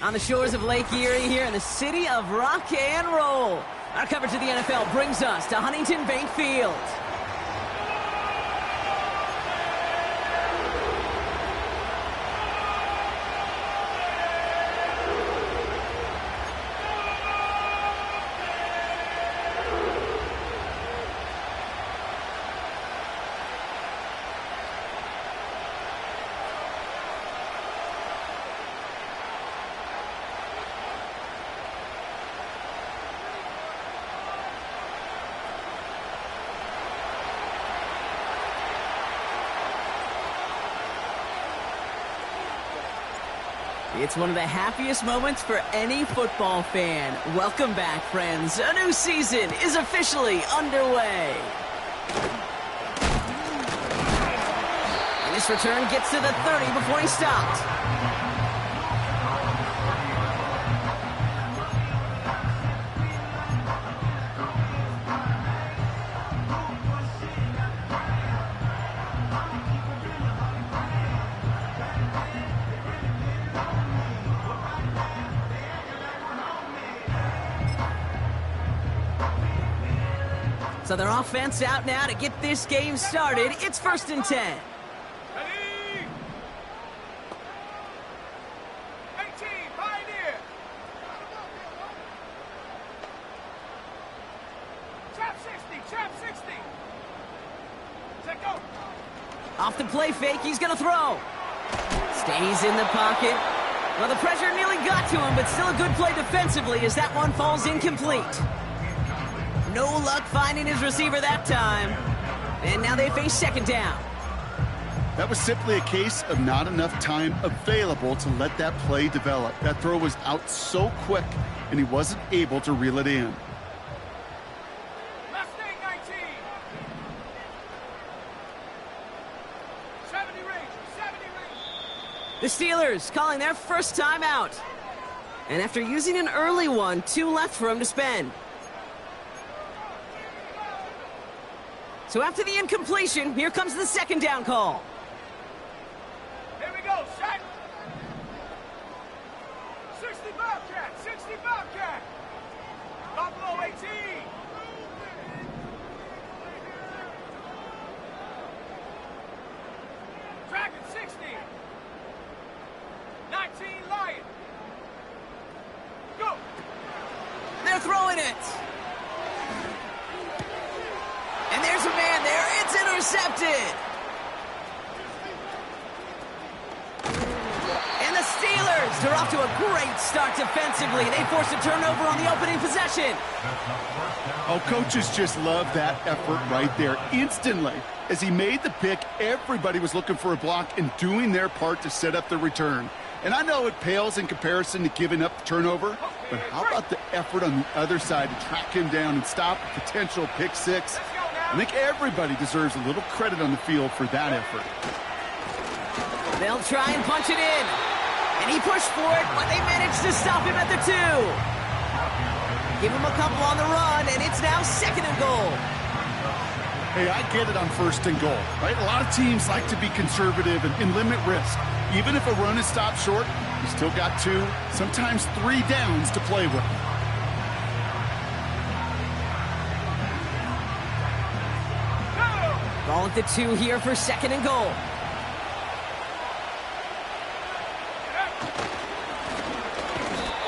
On the shores of Lake Erie here in the city of rock and roll. Our coverage of the NFL brings us to Huntington Bank Field. It's one of the happiest moments for any football fan. Welcome back, friends. A new season is officially underway. And this return gets to the 30 before he stopped. So their offense out now to get this game started. It's 1st and 10. Ready? 18, Pioneer. Trap 60. Check go. Off the play fake, he's going to throw. Stays in the pocket. Well, the pressure nearly got to him, but still a good play defensively as that one falls incomplete. No luck finding his receiver that time. And now they face 2nd down. That was simply a case of not enough time available to let that play develop. That throw was out so quick, and he wasn't able to reel it in. Mustang 19. 70 range. The Steelers calling their first time out. And after using an early one, 2 left for him to spend. So after the incompletion, here comes the 2nd down call. Here we go, set. 60 Bobcat. Buffalo 18. Dragon 60. 19 Lion. Go. They're throwing it. And there's a man there. It's intercepted. And the Steelers are off to a great start defensively. They forced a turnover on the opening possession. Oh, coaches just love that effort right there. Instantly, as he made the pick, everybody was looking for a block and doing their part to set up the return. And I know it pales in comparison to giving up the turnover, but how about the effort on the other side to track him down and stop a potential pick six? I think everybody deserves a little credit on the field for that effort. They'll try and punch it in. And he pushed for it, but they managed to stop him at the 2. Give him a couple on the run, and it's now 2nd and goal. Hey, I get it on 1st and goal, right? A lot of teams like to be conservative and limit risk. Even if a run is stopped short, you still got 2, sometimes 3 downs to play with. Ball at the 2 here for 2nd and goal.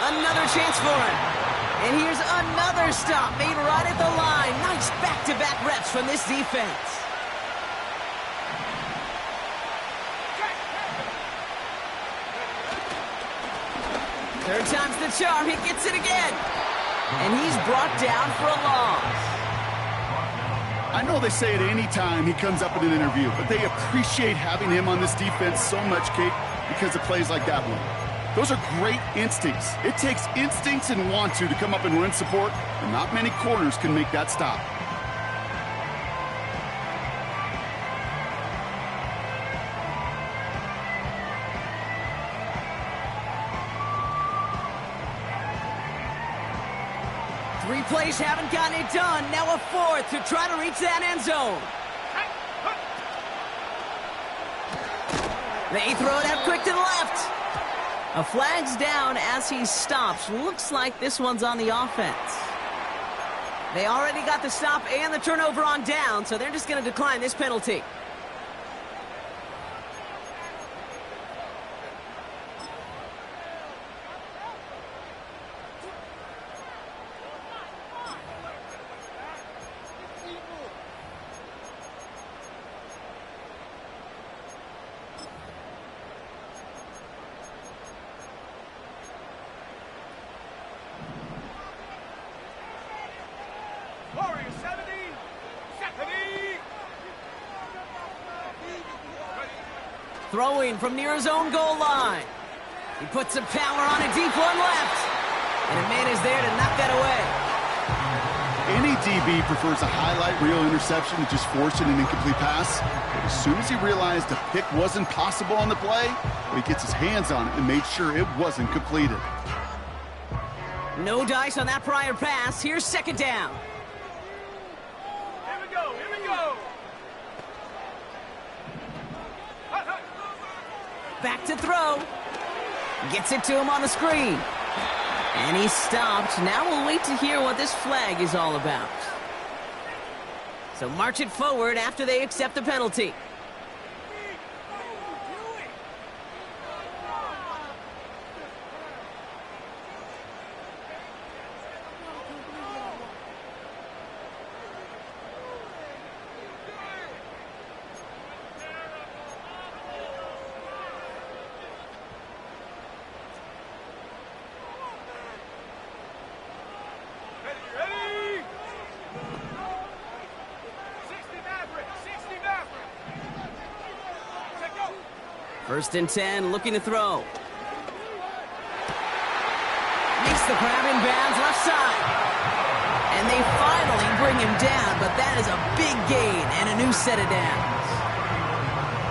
Another chance for him. And here's another stop made right at the line. Nice back-to-back reps from this defense. Third time's the charm. He gets it again. And he's brought down for a loss. I know they say it any time he comes up in an interview, but they appreciate having him on this defense so much, Kate, because of plays like that one. Those are great instincts. It takes instincts and want to come up and run support, and not many corners can make that stop. Three plays haven't gotten it done. Now a 4th to try to reach that end zone. They throw it out quick to the left. A flag's down as he stops. Looks like this one's on the offense. They already got the stop and the turnover on down, so they're just going to decline this penalty. Throwing from near his own goal line. He puts some power on a deep one left. And a man is there to knock that away. Any DB prefers a highlight reel interception to just forcing an incomplete pass. But as soon as he realized a pick wasn't possible on the play, he gets his hands on it and made sure it wasn't completed. No dice on that prior pass. Here's second down. Here we go, here we go. Back to throw. Gets it to him on the screen. And he stopped. Now we'll wait to hear what this flag is all about. So march it forward after they accept the penalty. First and 10, looking to throw. Makes the grab in bounds left side. And they finally bring him down, but that is a big gain and a new set of downs.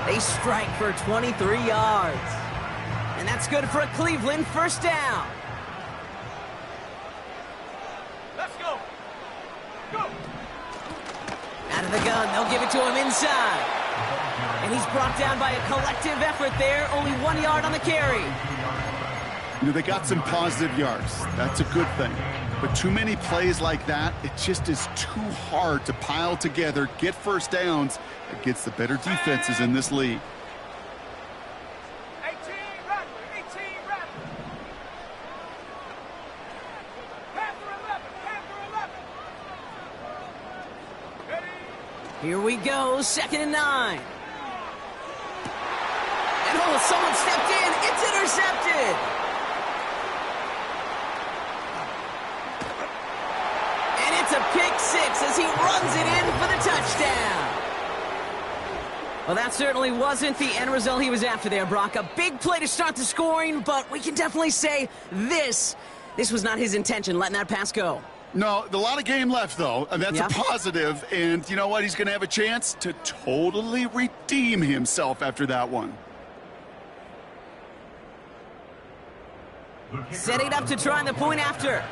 They strike for 23 yards. And that's good for a Cleveland first down. Let's go. Go. Out of the gun, they'll give it to him inside. And he's brought down by a collective effort there. Only 1 yard on the carry. You know, they got some positive yards. That's a good thing. But too many plays like that, it just is too hard to pile together, get first downs against the better defenses in this league. 18 Rattler, 18 Rattler. Panther 11, Panther 11. Ready? Here we go, 2nd and 9. And oh, someone stepped in. It's intercepted. And it's a pick six as he runs it in for the touchdown. Well, that certainly wasn't the end result he was after there, Brock. A big play to start the scoring, but we can definitely say this was not his intention, letting that pass go. No, a lot of game left, though, and that's Yeah. a positive. And you know what? He's going to have a chance to totally redeem himself after that one. Setting up to try the point after.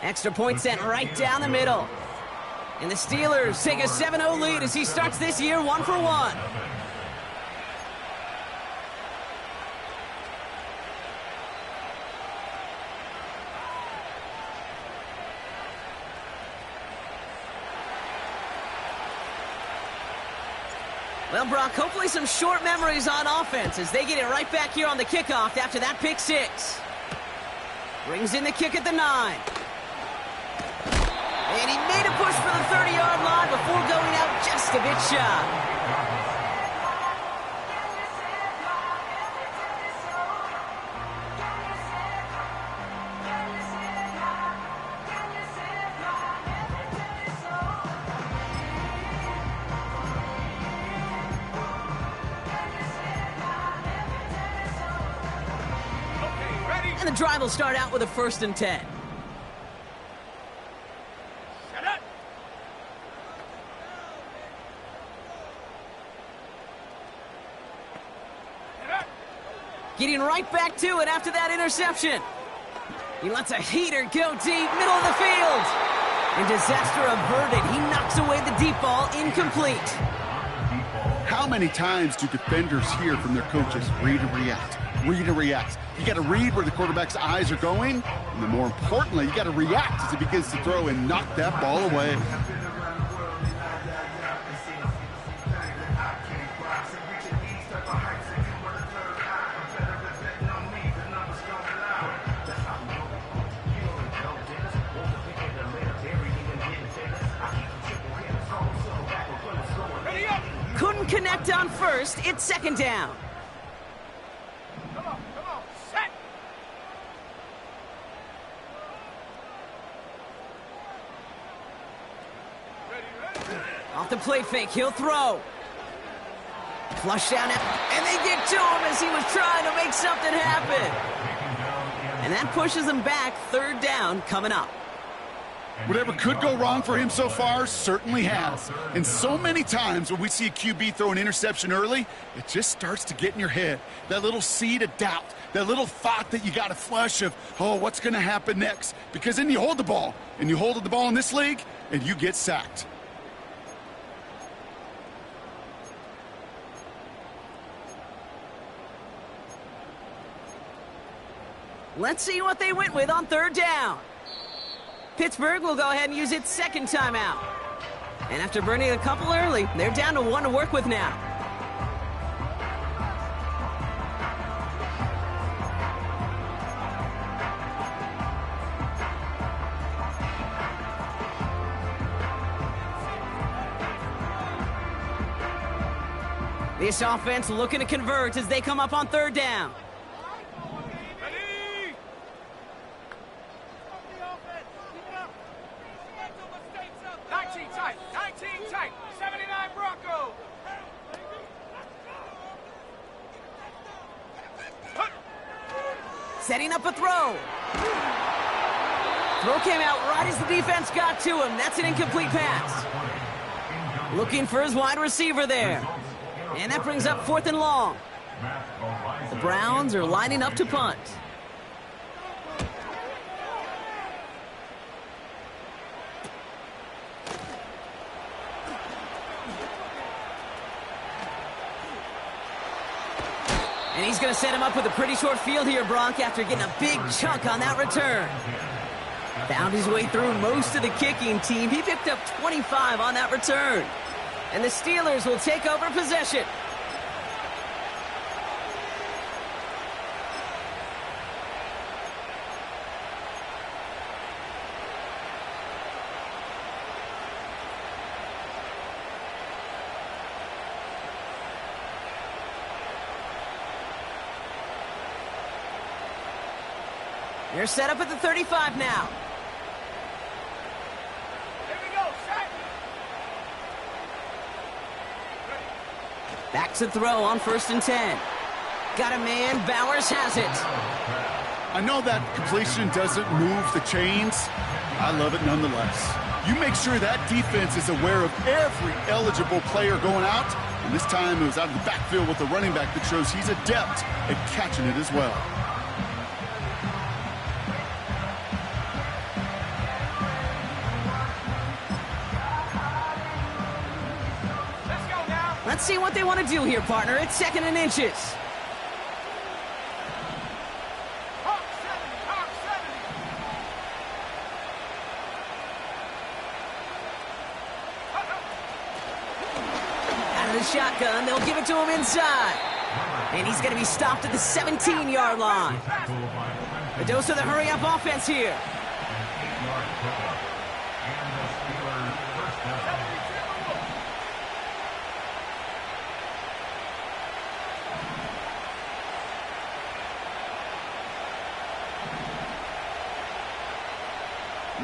Extra point sent right down the middle. And the Steelers take a 7-0 lead as he starts this year 1 for 1. Well, Brock, hopefully some short memories on offense as they get it right back here on the kickoff after that pick six. Brings in the kick at the 9. And he made a push for the 30-yard line before going out just a bit shy. And the drive will start out with a 1st and 10. Set up. Set up. Getting right back to it after that interception. He lets a heater go deep, middle of the field. And disaster averted. He knocks away the deep ball, incomplete. How How many times do defenders hear from their coaches, read and react, read and react? You got to read where the quarterback's eyes are going, and then more importantly, you got to react as he begins to throw and knock that ball away. Couldn't connect on first. It's second down. Come on, set. Ready. Off the play fake, he'll throw. Flush down, and they get to him as he was trying to make something happen. And that pushes him back. Third down coming up. Whatever could go wrong for him so far certainly has. And so many times when we see a QB throw an interception early, it just starts to get in your head. That little seed of doubt, that little thought that you got to flush of, oh, what's going to happen next? Because then you hold the ball, and you hold the ball in this league, and you get sacked. Let's see what they went with on third down. Pittsburgh will go ahead and use its second timeout. And after burning a couple early, they're down to one to work with now. This offense looking to convert as they come up on third down. Ready. Stop the offense. Keep it up. Mental mistakes out there. 19 tight. 79 Bronco. Setting up a throw. Throw came out right as the defense got to him. That's an incomplete pass. Looking for his wide receiver there. And that brings up fourth and long. The Browns are lining up to punt. And he's going to set him up with a pretty short field here, Bronk, after getting a big chunk on that return. Found his way through most of the kicking team. He picked up 25 on that return. And the Steelers will take over possession. They're set up at the 35 now. Here we go, set. Back to throw on 1st and 10. Got a man, Bowers has it. I know that completion doesn't move the chains. I love it nonetheless. You make sure that defense is aware of every eligible player going out. And this time it was out of the backfield with the running back that shows he's adept at catching it as well. Let's see what they want to do here, partner. It's 2nd and inches. Hawk 70. Out of the shotgun, they'll give it to him inside. And he's going to be stopped at the 17-yard line. A dose of the hurry-up offense here.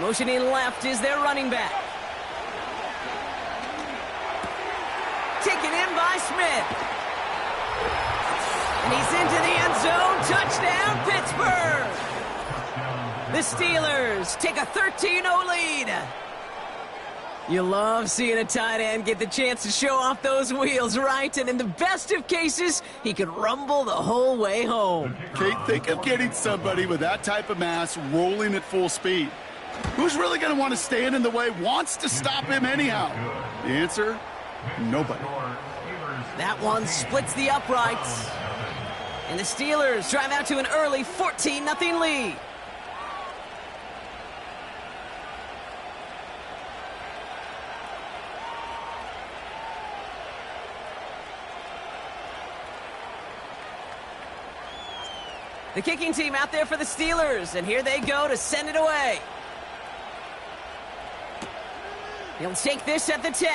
Motioning left is their running back. Taken in by Smith. And he's into the end zone. Touchdown, Pittsburgh! The Steelers take a 13-0 lead. You love seeing a tight end get the chance to show off those wheels, right? And in the best of cases, he could rumble the whole way home. Kate, think of getting somebody with that type of mass rolling at full speed. Who's really going to want to stand in the way, wants to stop him anyhow? The answer, nobody. That one splits the uprights. And the Steelers drive out to an early 14-0 lead. The kicking team out there for the Steelers, and here they go to send it away. He'll take this at the 10.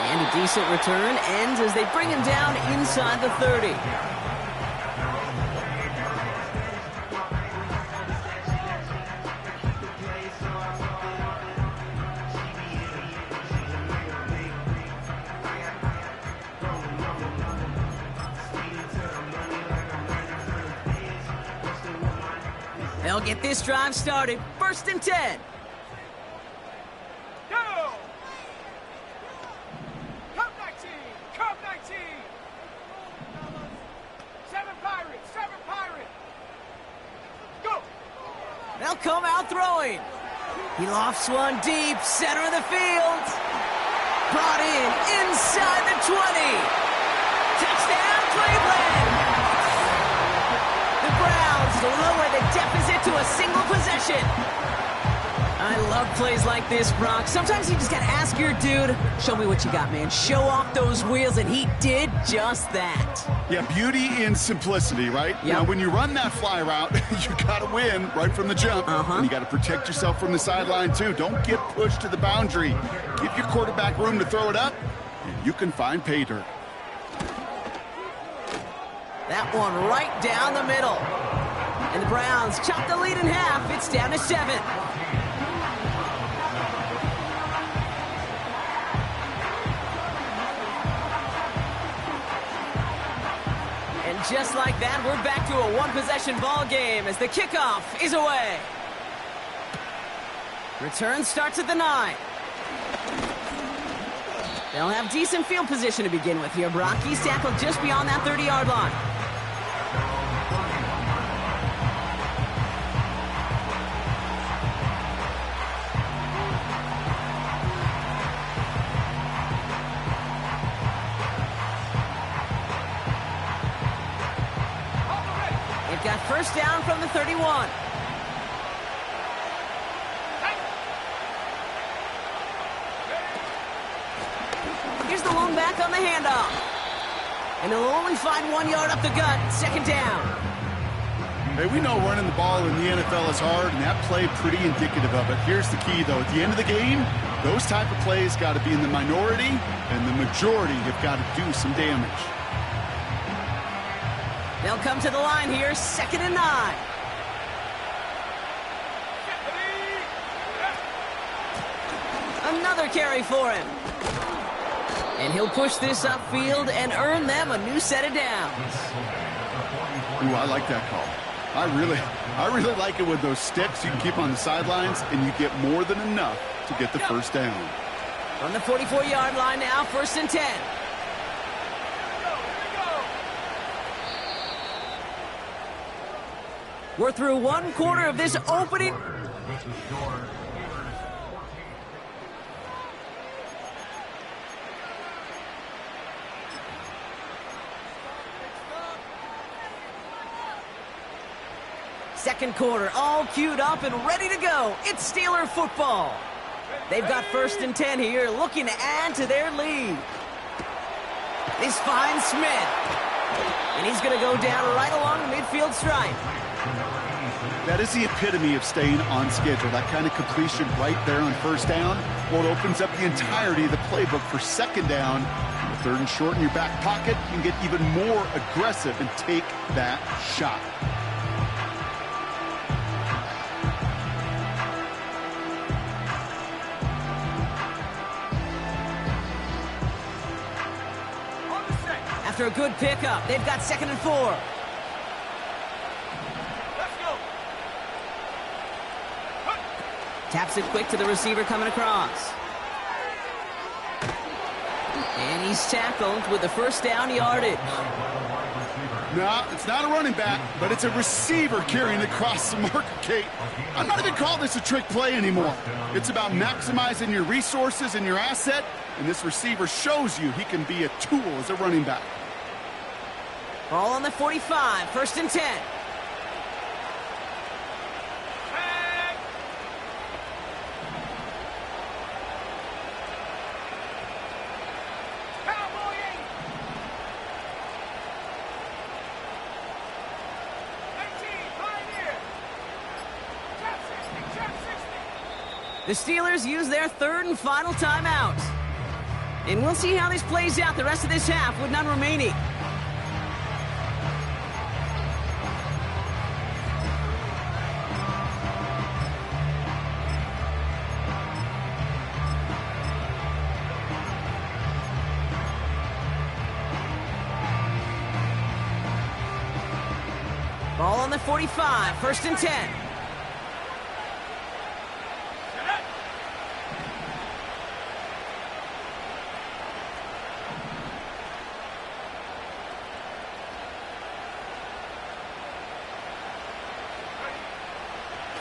And a decent return ends as they bring him down inside the 30. They'll get this drive started. 1st and 10. Go! Come 19! Come 19! 7 Pirates! 7 Pirates! Go! They'll come out throwing. He lofts one deep, center of the field. Brought in, inside the 20. Touchdown, Cleveland! The Browns lower the deficit to a single possession. I love plays like this, Brock. Sometimes you just gotta ask your dude, show me what you got, man. Show off those wheels, and he did just that. Yeah, beauty in simplicity, right? Yep. Now, when you run that fly route, you gotta win right from the jump. And you gotta protect yourself from the sideline, too. Don't get pushed to the boundary. Give your quarterback room to throw it up, and you can find pay dirt. That one right down the middle. And the Browns chop the lead in half. It's down to 7. And just like that, we're back to a one-possession ball game as the kickoff is away. Return starts at the 9. They'll have decent field position to begin with here, Brock. He's tackled just beyond that 30-yard line. They've got 1st down from the 31. Here's the lone back on the handoff. And he'll only find 1 yard up the gut. 2nd down. Hey, we know running the ball in the NFL is hard, and that play pretty indicative of it. Here's the key, though. At the end of the game, those type of plays got to be in the minority, and the majority have got to do some damage. They'll come to the line here. 2nd and 9. Another carry for him. And he'll push this upfield and earn them a new set of downs. Ooh, I like that call. I really like it with those sticks you can keep on the sidelines, and you get more than enough to get the 1st down. On the 44-yard line now, 1st and 10. We're through 1 quarter of this opening. Second quarter, all queued up and ready to go. It's Steeler football. They've got 1st and 10 here, looking to add to their lead. This finds Smith. And he's going to go down right along the midfield stripe. That is the epitome of staying on schedule. That kind of completion right there on 1st down. Well, it opens up the entirety of the playbook for 2nd down. With 3rd and short in your back pocket, you can get even more aggressive and take that shot. After a good pickup, they've got 2nd and 4. Let's go! Taps it quick to the receiver coming across. And he's tackled with the 1st down yardage. No, it's not a running back, but it's a receiver carrying across the marker, Kate. I'm not even calling this a trick play anymore. It's about maximizing your resources and your asset, and this receiver shows you he can be a tool as a running back. Ball on the 45, 1st and 10. The Steelers use their 3rd and final timeout. And we'll see how this plays out the rest of this half with none remaining. Ball on the 45, 1st and 10.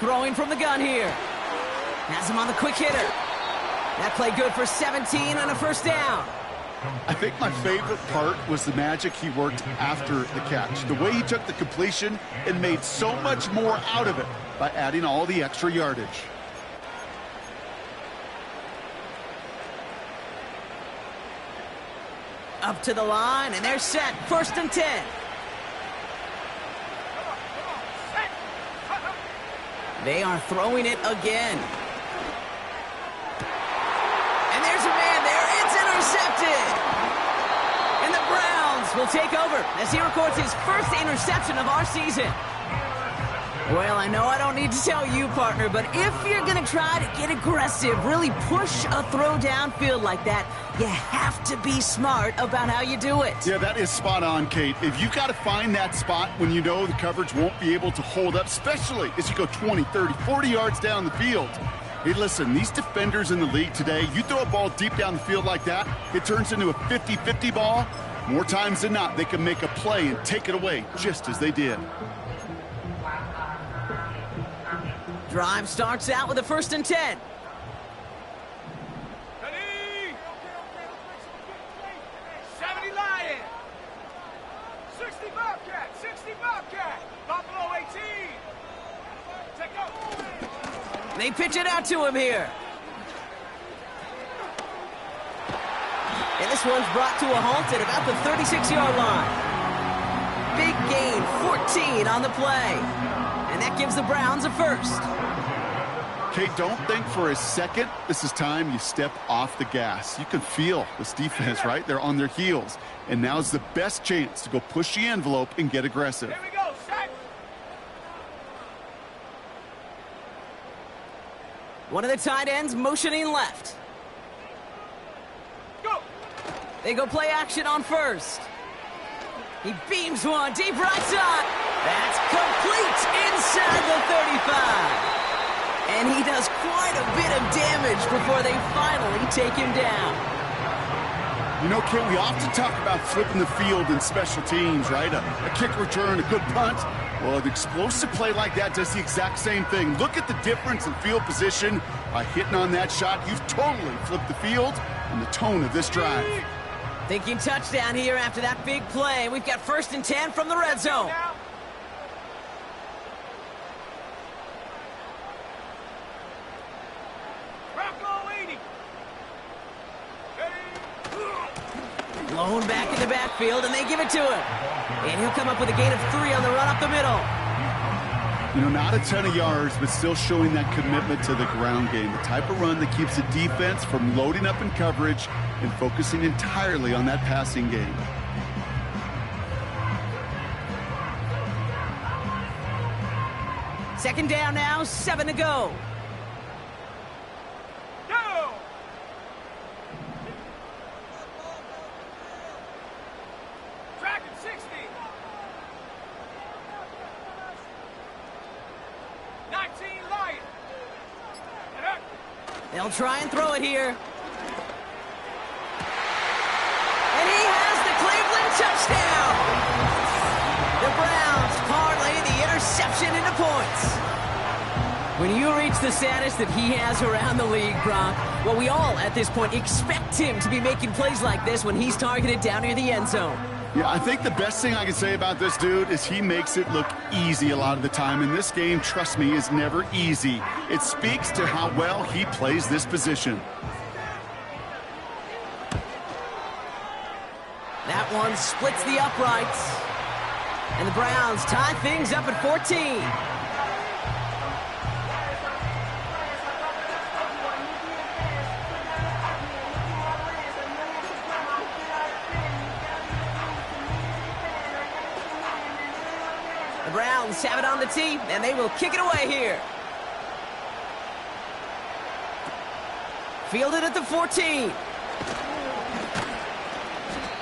Throwing from the gun here. Has him on the quick hitter. That play good for 17 and a 1st down. I think my favorite part was the magic he worked after the catch. The way he took the completion and made so much more out of it by adding all the extra yardage. Up to the line, and they're set. 1st and 10. They are throwing it again. And there's a man there. It's intercepted. And the Browns will take over as he records his 1st interception of our season. Well, I know I don't need to tell you, partner, but if you're going to try to get aggressive, really push a throw downfield like that, you have to be smart about how you do it. Yeah, that is spot on, Kate. If you got to find that spot when you know the coverage won't be able to hold up, especially as you go 20, 30, 40 yards down the field. Hey, listen, these defenders in the league today, you throw a ball deep down the field like that, it turns into a 50-50 ball. More times than not, they can make a play and take it away, just as they did. Drive starts out with a 1st and 10. Ready? 70 Lion. 60 Bobcat. 60 Bobcat. Buffalo 18. Take go. They pitch it out to him here. And this one's brought to a halt at about the 36-yard line. Big gain, 14 on the play. And that gives the Browns a 1st. Kate, don't think for a second this is time you step off the gas. You can feel this defense, right? They're on their heels. And now's the best chance to go push the envelope and get aggressive. Here we go, set. One of the tight ends motioning left. Go. They go play action on 1st. He beams one deep right side. That's complete inside the 35. And he does quite a bit of damage before they finally take him down. You know, Kate, we often talk about flipping the field in special teams, right? A kick return, a good punt. Well, an explosive play like that does the exact same thing. Look at the difference in field position. By hitting on that shot, you've totally flipped the field and the tone of this drive. Thinking touchdown here after that big play. We've got 1st and 10 from the red zone. Blown back in the backfield, and they give it to him. And he'll come up with a gain of 3 on the run up the middle. You know, not a ton of yards, but still showing that commitment to the ground game. The type of run that keeps the defense from loading up in coverage and focusing entirely on that passing game. Second down now, 7 to go. They'll try and throw it here. And he has the Cleveland touchdown. When you reach the status that he has around the league, Brock, well, we all at this point expect him to be making plays like this when he's targeted down near the end zone. Yeah, I think the best thing I can say about this dude is he makes it look easy a lot of the time. And this game, trust me, is never easy. It speaks to how well he plays this position. That one splits the uprights. And the Browns tie things up at 14. The Browns have it on the tee, and they will kick it away here. Fielded at the 14.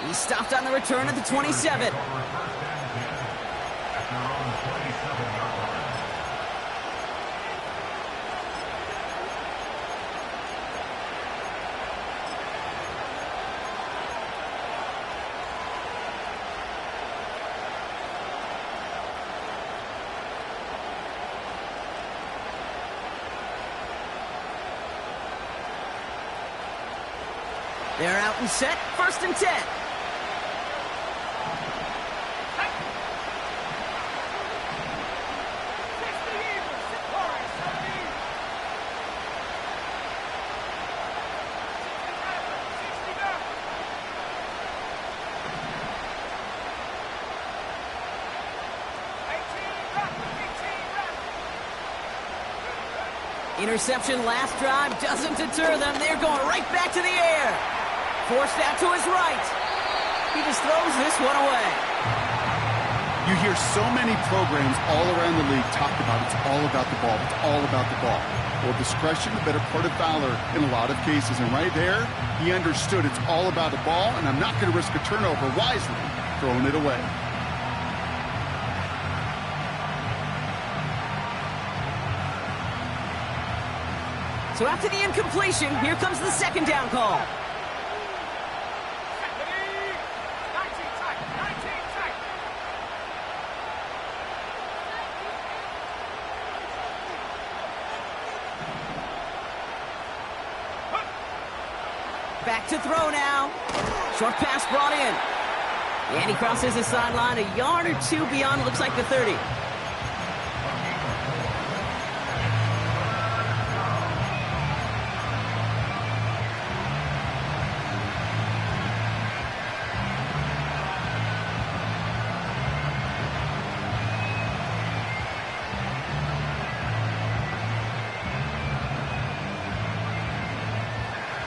He stopped on the return at the 27. They're out and set, 1st and 10. Interception last drive doesn't deter them. They're going right back to the air. Forced out to his right. He just throws this one away. You hear so many programs all around the league talk about it's all about the ball. It's all about the ball. Well, discretion, the better part of valor in a lot of cases. And right there, he understood it's all about the ball, and I'm not going to risk a turnover wisely, throwing it away. So after the incompletion, here comes the 2nd down call. Back to throw now. Short pass brought in. And he crosses the sideline a yard or two beyond, looks like the 30.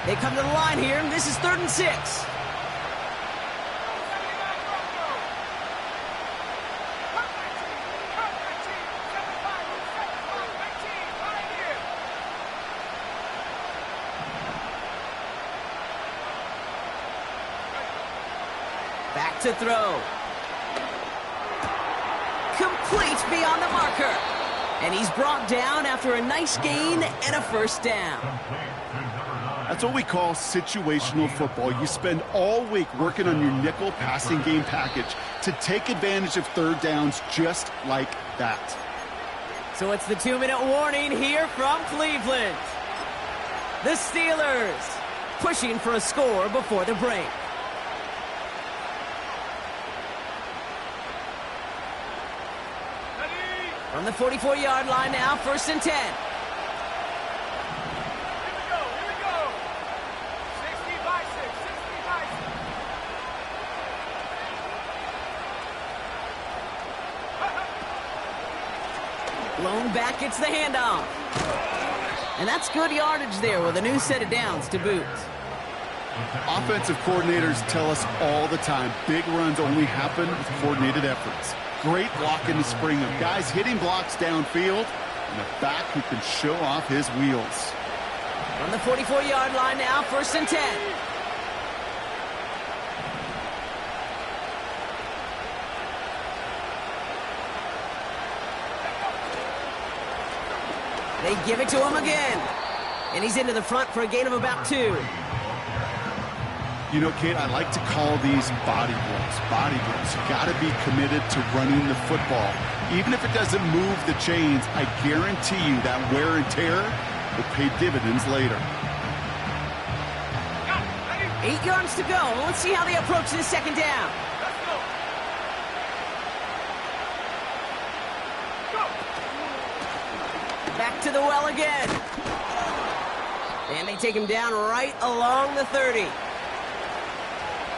They come to the line here, and this is 3rd and 6. Back to throw. Complete beyond the marker. And he's brought down after a nice gain and a 1st down. That's what we call situational football. You spend all week working on your nickel passing game package to take advantage of 3rd downs just like that. So it's the 2-minute warning here from Cleveland. The Steelers pushing for a score before the break. From the 44-yard line now, 1st and 10. Blown back, gets the handoff. And that's good yardage there with a new set of downs to boot. Offensive coordinators tell us all the time, big runs only happen with coordinated efforts. Great block in the spring of guys hitting blocks downfield and a back who can show off his wheels. From the 44-yard line now, 1st and 10. They give it to him again. And he's into the front for a gain of about 2. You know, Kate, I like to call these body blows. Body blows. You got to be committed to running the football. Even if it doesn't move the chains, I guarantee you that wear and tear will pay dividends later. 8 yards to go. Let's see how they approach this second down. Let's go. Go. Back to the well again. And they take him down right along the 30.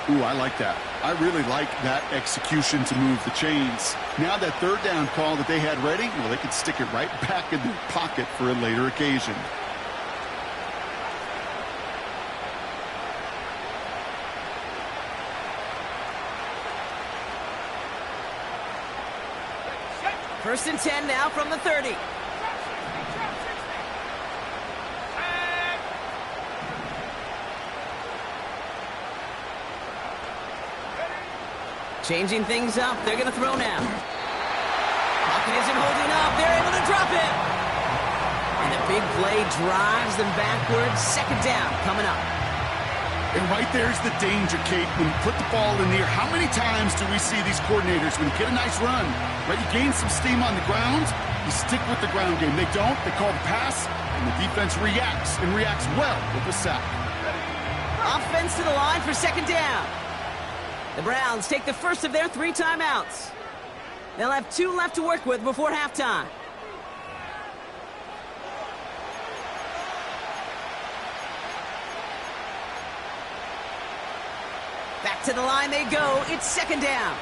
Ooh, I like that. I really like that execution to move the chains. Now that third down call that they had ready, well, they could stick it right back in their pocket for a later occasion. First and 10 now from the 30. Changing things up. They're going to throw now. Pocket isn't holding up. They're able to drop it. And a big play drives them backwards. Second down coming up. And right there's the danger, Kate. When you put the ball in the air, how many times do we see these coordinators, when you get a nice run, right, you gain some steam on the ground, you stick with the ground game. They don't. They call the pass, and the defense reacts, and reacts well with the sack. Offense to the line for second down. The Browns take the first of their 3 timeouts. They'll have 2 left to work with before halftime. Back to the line they go. It's second down.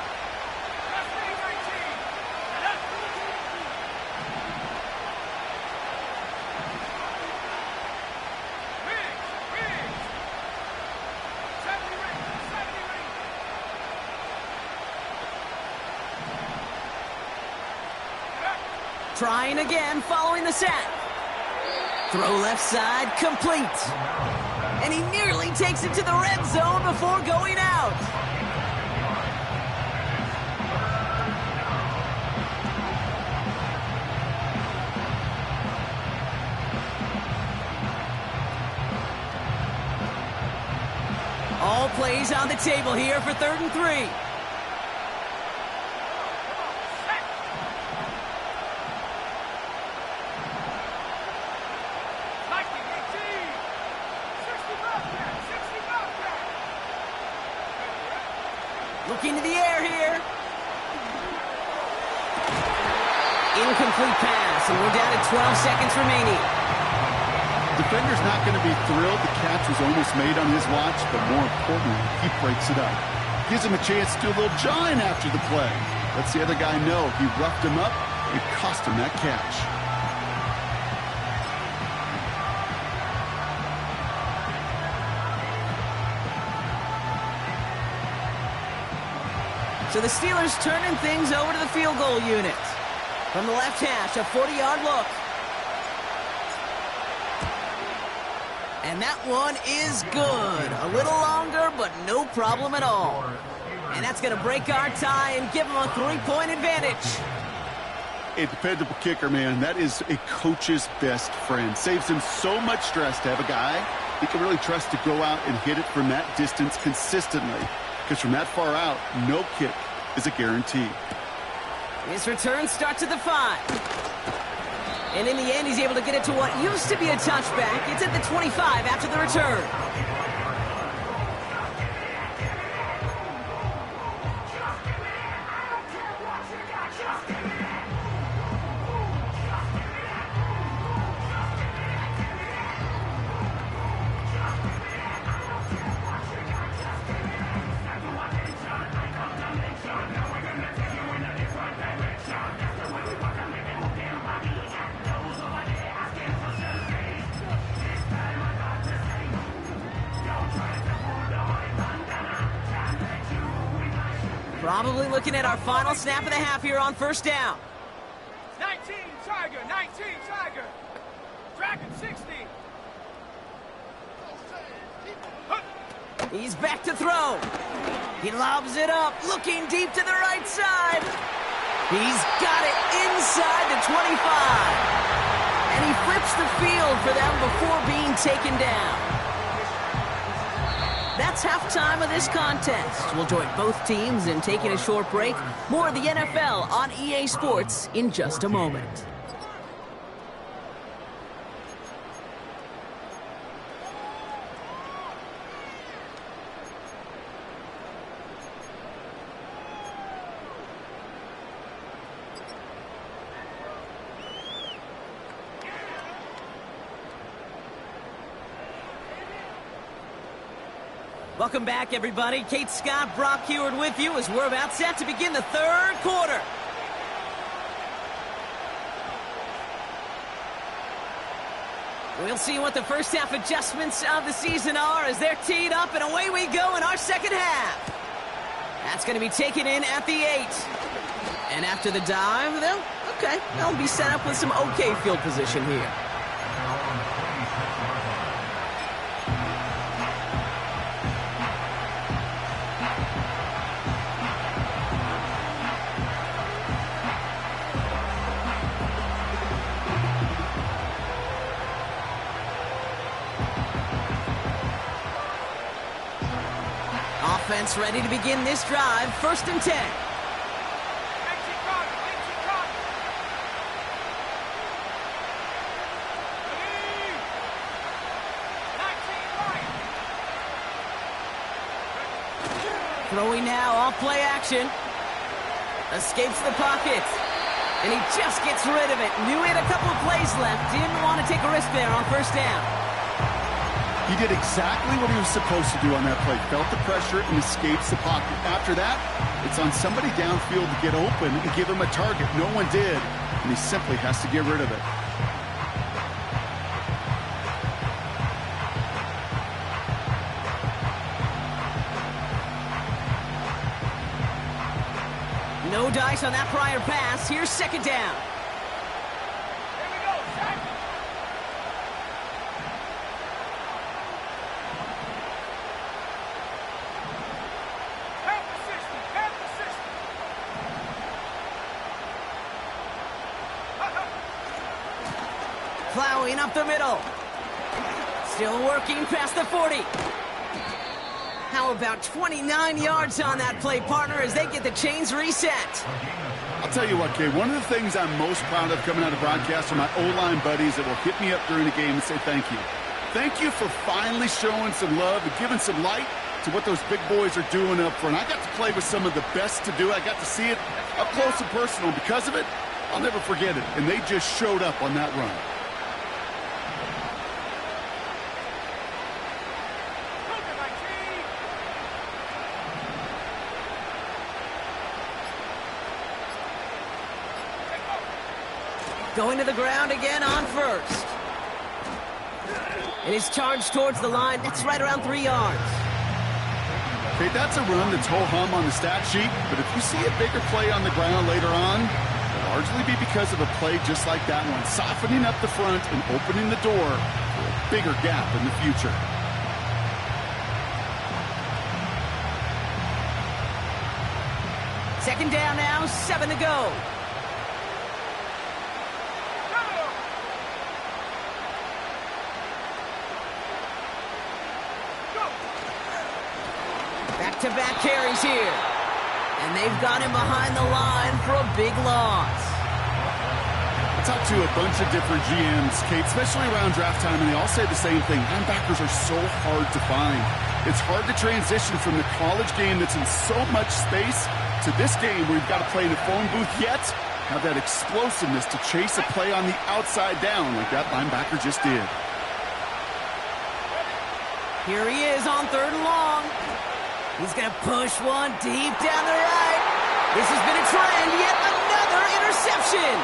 Trying again following the sack. Throw left side, complete. And he nearly takes it to the red zone before going out. All plays on the table here for 3rd and 3. Looking to the air here. Incomplete pass, and we're down to 12 seconds remaining. Defender's not going to be thrilled. The catch was almost made on his watch, but more importantly, he breaks it up. Gives him a chance to do a little jawing after the play. Lets the other guy know he roughed him up and cost him that catch. So the Steelers turning things over to the field goal unit. From the left hash, a 40-yard look. And that one is good. A little longer, but no problem at all. And that's going to break our tie and give them a 3-point advantage. A dependable kicker, man. That is a coach's best friend. Saves him so much stress to have a guy he can really trust to go out and hit it from that distance consistently. Because from that far out, no kick is a guarantee. His return starts at the 5. And in the end, he's able to get it to what used to be a touchback. It's at the 25 after the return. Probably looking at our final snap of the half here on first down. 19 Tiger, 19 Tiger. Dragon 60. He's back to throw. He lobs it up, looking deep to the right side. He's got it inside the 25. And he flips the field for them before being taken down. That's halftime of this contest. We'll join both teams in taking a short break. More of the NFL on EA Sports in just a moment. Welcome back, everybody. Kate Scott, Brock Heward with you as we're about set to begin the third quarter. We'll see what the first half adjustments of the season are as they're teed up, and away we go in our second half. That's going to be taken in at the 8. And after the dive, they'll be set up with some okay field position here. Offense ready to begin this drive. 1st and 10. Throwing now off play action. Escapes the pocket. And he just gets rid of it. Knew he had a couple of plays left. Didn't want to take a risk there on 1st down. He did exactly what he was supposed to do on that play. Felt the pressure and escapes the pocket. After that, it's on somebody downfield to get open and give him a target. No one did, and he simply has to get rid of it. No dice on that prior pass. Here's 2nd down. Plowing up the middle. Still working past the 40. How about 29 yards on that play, partner, as they get the chains reset? I'll tell you what, Kay, one of the things I'm most proud of coming out of broadcast are my O-line buddies that will hit me up during the game and say thank you. Thank you for finally showing some love and giving some light to what those big boys are doing up front. I got to play with some of the best to do it. I got to see it up close and personal. Because of it, I'll never forget it. And they just showed up on that run. Going to the ground again on 1st. And his charge towards the line. That's right around 3 yards. Okay, that's a run that's ho-hum on the stat sheet, but if you see a bigger play on the ground later on, it'll largely be because of a play just like that one, softening up the front and opening the door for a bigger gap in the future. Second down now, 7 to go. Back-to-back carries here. And they've got him behind the line for a big loss. I talked to a bunch of different GMs, Kate, especially around draft time, and they all say the same thing. Linebackers are so hard to find. It's hard to transition from the college game that's in so much space to this game where you've got to play in a phone booth, yet have that explosiveness to chase a play on the outside down like that linebacker just did. Here he is on 3rd and long. He's going to push one deep down the right. This has been a trend. Yet another interception.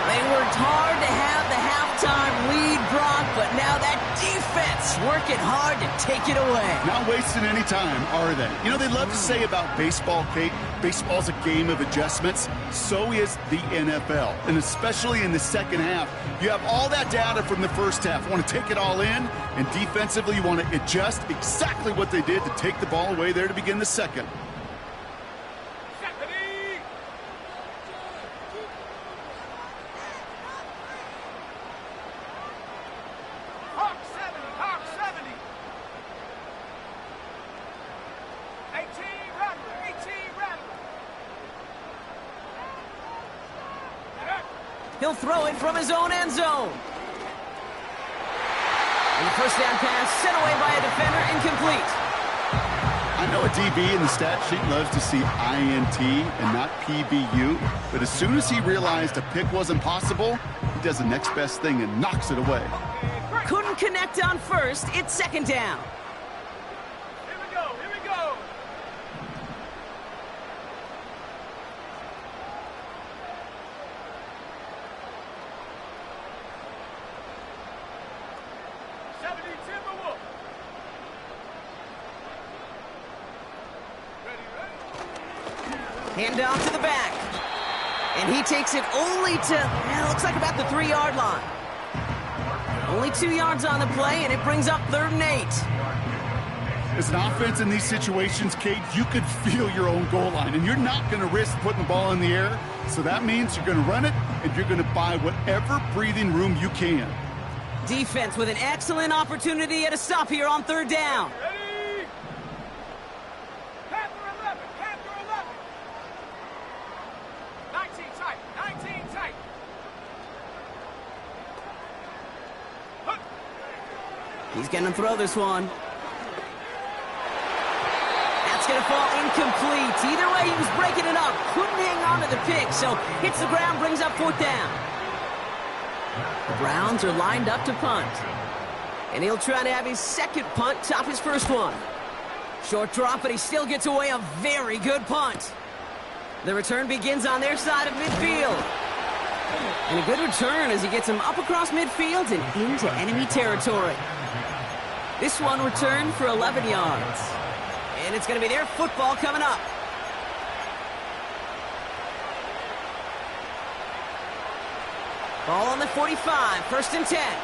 They worked hard to have the halftime lead, Brock, but now that defense working hard to take it away. Not wasting any time, are they? You know, they love to say about baseball, Kate, baseball's a game of adjustments. So is the NFL, and especially in the second half. You have all that data from the first half. You want to take it all in, and defensively you want to adjust exactly what they did to take the ball away there to begin the second. He'll throw it from his own end zone. And the first down pass sent away by a defender, incomplete. I know a DB in the stat sheet loves to see INT and not PBU, but as soon as he realized a pick wasn't possible, he does the next best thing and knocks it away. Couldn't connect on first. It's second down. Here we go, here we go. Hand off to the back. And he takes it only to, looks like about the 3-yard line. Only 2 yards on the play, and it brings up 3rd and 8. As an offense in these situations, Kate, you could feel your own goal line, and you're not going to risk putting the ball in the air. So that means you're going to run it, and you're going to buy whatever breathing room you can. Defense with an excellent opportunity at a stop here on 3rd down. Ready? Panther 11, Panther 11. 19 tight, 19 tight. He's going to throw this one. That's going to fall incomplete. Either way, he was breaking it up. Couldn't hang on to the pick, so hits the ground, brings up 4th down. The Browns are lined up to punt. And he'll try to have his second punt top his first one. Short drop, but he still gets away a very good punt. The return begins on their side of midfield. And a good return as he gets him up across midfield and into enemy territory. This one returned for 11 yards. And it's going to be their football coming up. Ball on the 45, 1st and 10.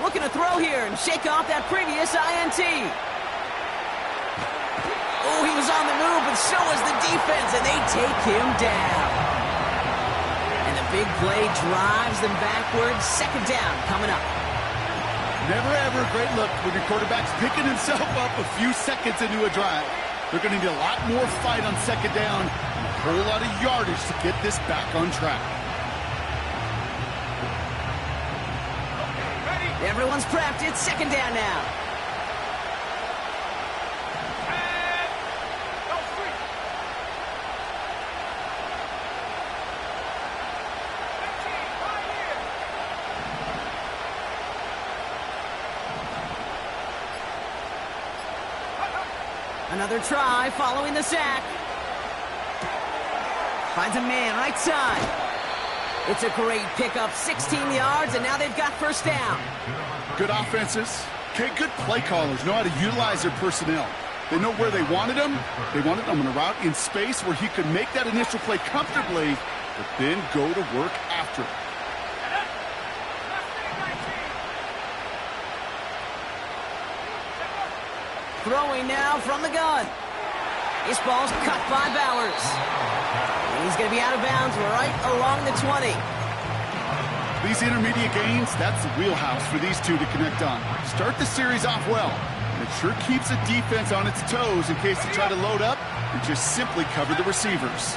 Looking to throw here and shake off that previous INT. Oh, he was on the move, but so was the defense, and they take him down. And the big play drives them backwards. 2nd down coming up. Never ever a great look when your quarterback's picking himself up a few seconds into a drive. They're going to need a lot more fight on 2nd down and a whole lot of yardage to get this back on track. Everyone's prepped. It's 2nd down now. Another try following the sack. Finds a man right side. It's a great pickup, 16 yards, and now they've got 1st down. Good offenses. Okay, good play callers know how to utilize their personnel. They know where they wanted him. They wanted him on a route in space where he could make that initial play comfortably, but then go to work after it. Throwing now from the gun. This ball's cut by Bowers. And he's going to be out of bounds right along the 20. These intermediate gains, that's the wheelhouse for these two to connect on. Start the series off well. And it sure keeps the defense on its toes in case they try to load up and just simply cover the receivers.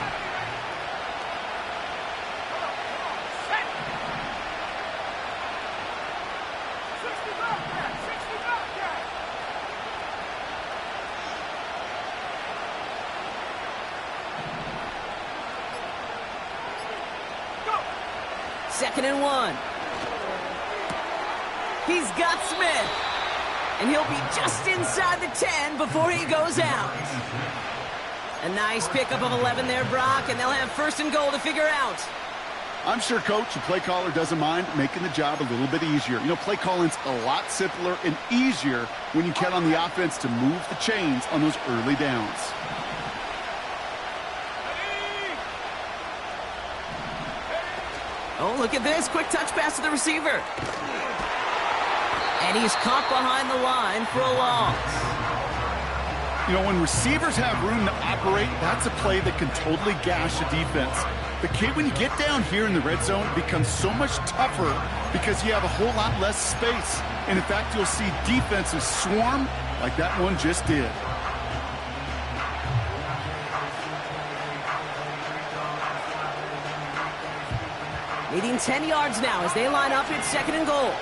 Second and 1. He's got Smith. And he'll be just inside the 10 before he goes out. A nice pickup of 11 there, Brock, and they'll have 1st and goal to figure out. I'm sure, Coach, the play caller doesn't mind making the job a little bit easier. You know, play calling's a lot simpler and easier when you count on the offense to move the chains on those early downs. Oh, look at this. Quick touch pass to the receiver. And he's caught behind the line for a loss. You know, when receivers have room to operate, that's a play that can totally gash a defense. The kid, when you get down here in the red zone, it becomes so much tougher because you have a whole lot less space. And in fact, you'll see defenses swarm like that one just did. Leading 10 yards now as they line up at 2nd and goal.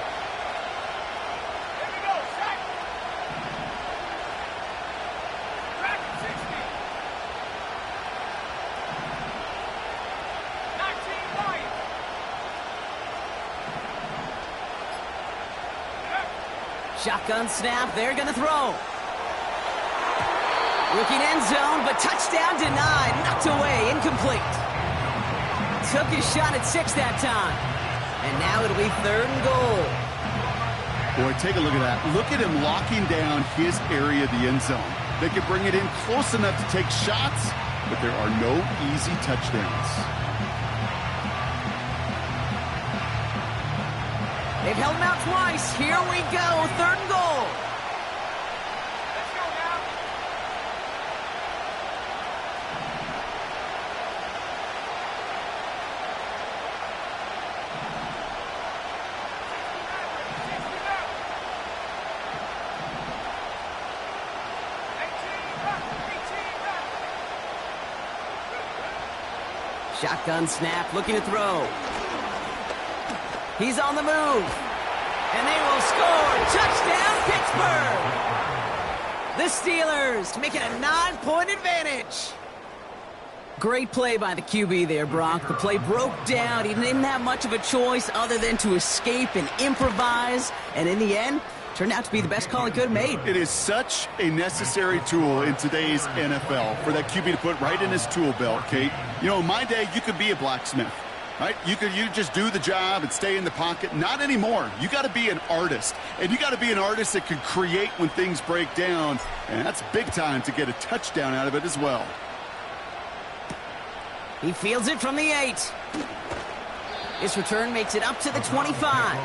Shotgun snap, they're going to throw. Looking end zone, but touchdown denied. Knocked away, incomplete. Took his shot at 6 that time. And now it'll be 3rd and goal. Boy, take a look at that. Look at him locking down his area of the end zone. They could bring it in close enough to take shots, but there are no easy touchdowns. They've held him out twice. Here we go, 3rd and goal. Let's go now. Shotgun snap, looking to throw. He's on the move. And they will score. Touchdown, Pittsburgh! The Steelers make it a 9-point advantage. Great play by the QB there, Brock. The play broke down. He didn't have much of a choice other than to escape and improvise. And in the end, turned out to be the best call he could have made. It is such a necessary tool in today's NFL for that QB to put right in his tool belt, Kate. You know, in my day, you could be a blacksmith. Right? You just do the job and stay in the pocket. Not anymore. You got to be an artist. And you got to be an artist that can create when things break down. And that's big time to get a touchdown out of it as well. He fields it from the 8. This return makes it up to the 25.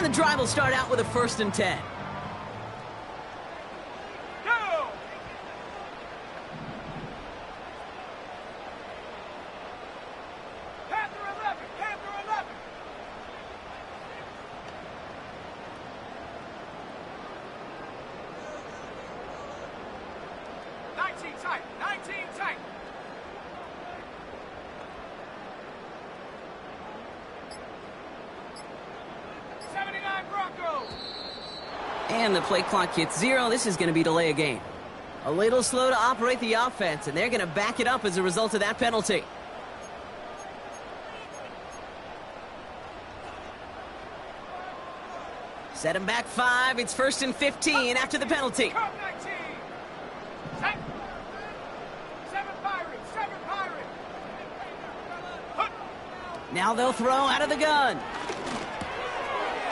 The drive will start out with a 1st and 10. Go! Panther 11, Panther 11. 19 tight, 19 tight. And the play clock hits 0. This is going to be delay a game. A little slow to operate the offense, and they're going to back it up as a result of that penalty. Set him back 5. It's 1st and 15 after the penalty. 19. 7 Pirates, 7 Pirates. Now they'll throw out of the gun.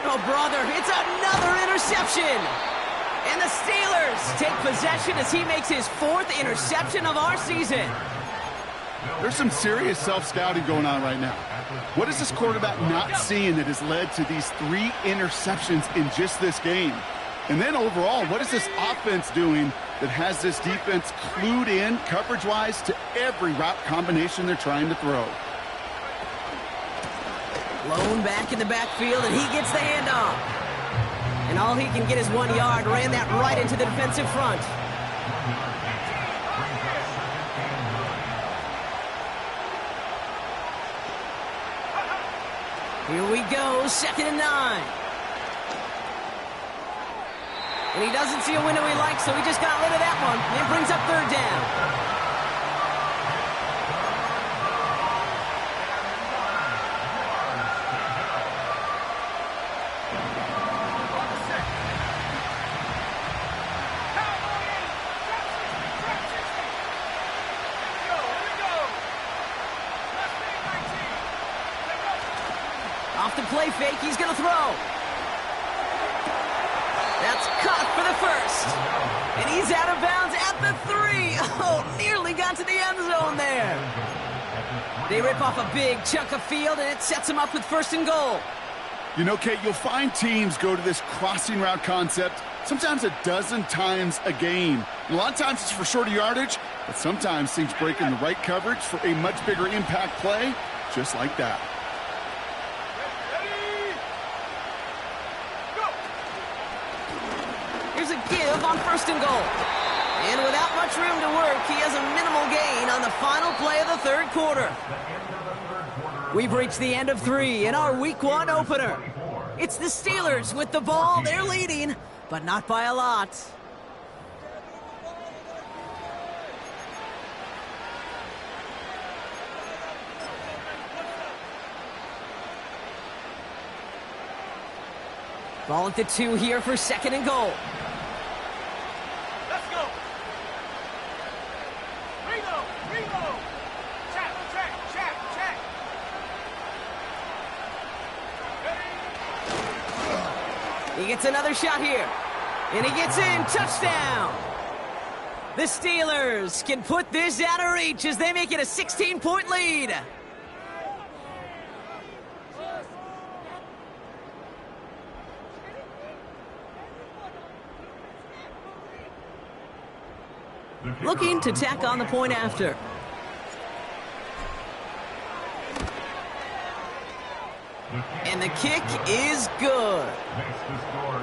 Oh, brother, it's another interception. And the Steelers take possession as he makes his 4th interception of our season. There's some serious self-scouting going on right now. What is this quarterback not seeing that has led to these 3 interceptions in just this game? And then overall, what is this offense doing that has this defense clued in coverage-wise to every route combination they're trying to throw? Blown back in the backfield, and he gets the handoff. And all he can get is 1 yard. Ran that right into the defensive front. Here we go, 2nd and 9. And he doesn't see a window he likes, so he just got rid of that one. And brings up 3rd down. Off the play fake, he's going to throw. That's caught for the first. And he's out of bounds at the 3. Oh, nearly got to the end zone there. They rip off a big chunk of field, and it sets them up with 1st and goal. You know, Kate, you'll find teams go to this crossing route concept sometimes a dozen times a game. And a lot of times it's for shorter yardage, but sometimes teams break in the right coverage for a much bigger impact play, just like that. Here's a give on 1st and goal. And without much room to work, he has a minimal gain on the final play of the 3rd quarter. We've reached the end of 3 in our Week 1 opener. It's the Steelers with the ball. They're leading, but not by a lot. Ball at the 2 here for 2nd and goal. Let's go. Reload. Check. He gets another shot here. And he gets in. Touchdown. The Steelers can put this out of reach as they make it a 16-point lead. Looking to tack on the point after. And the kick is good.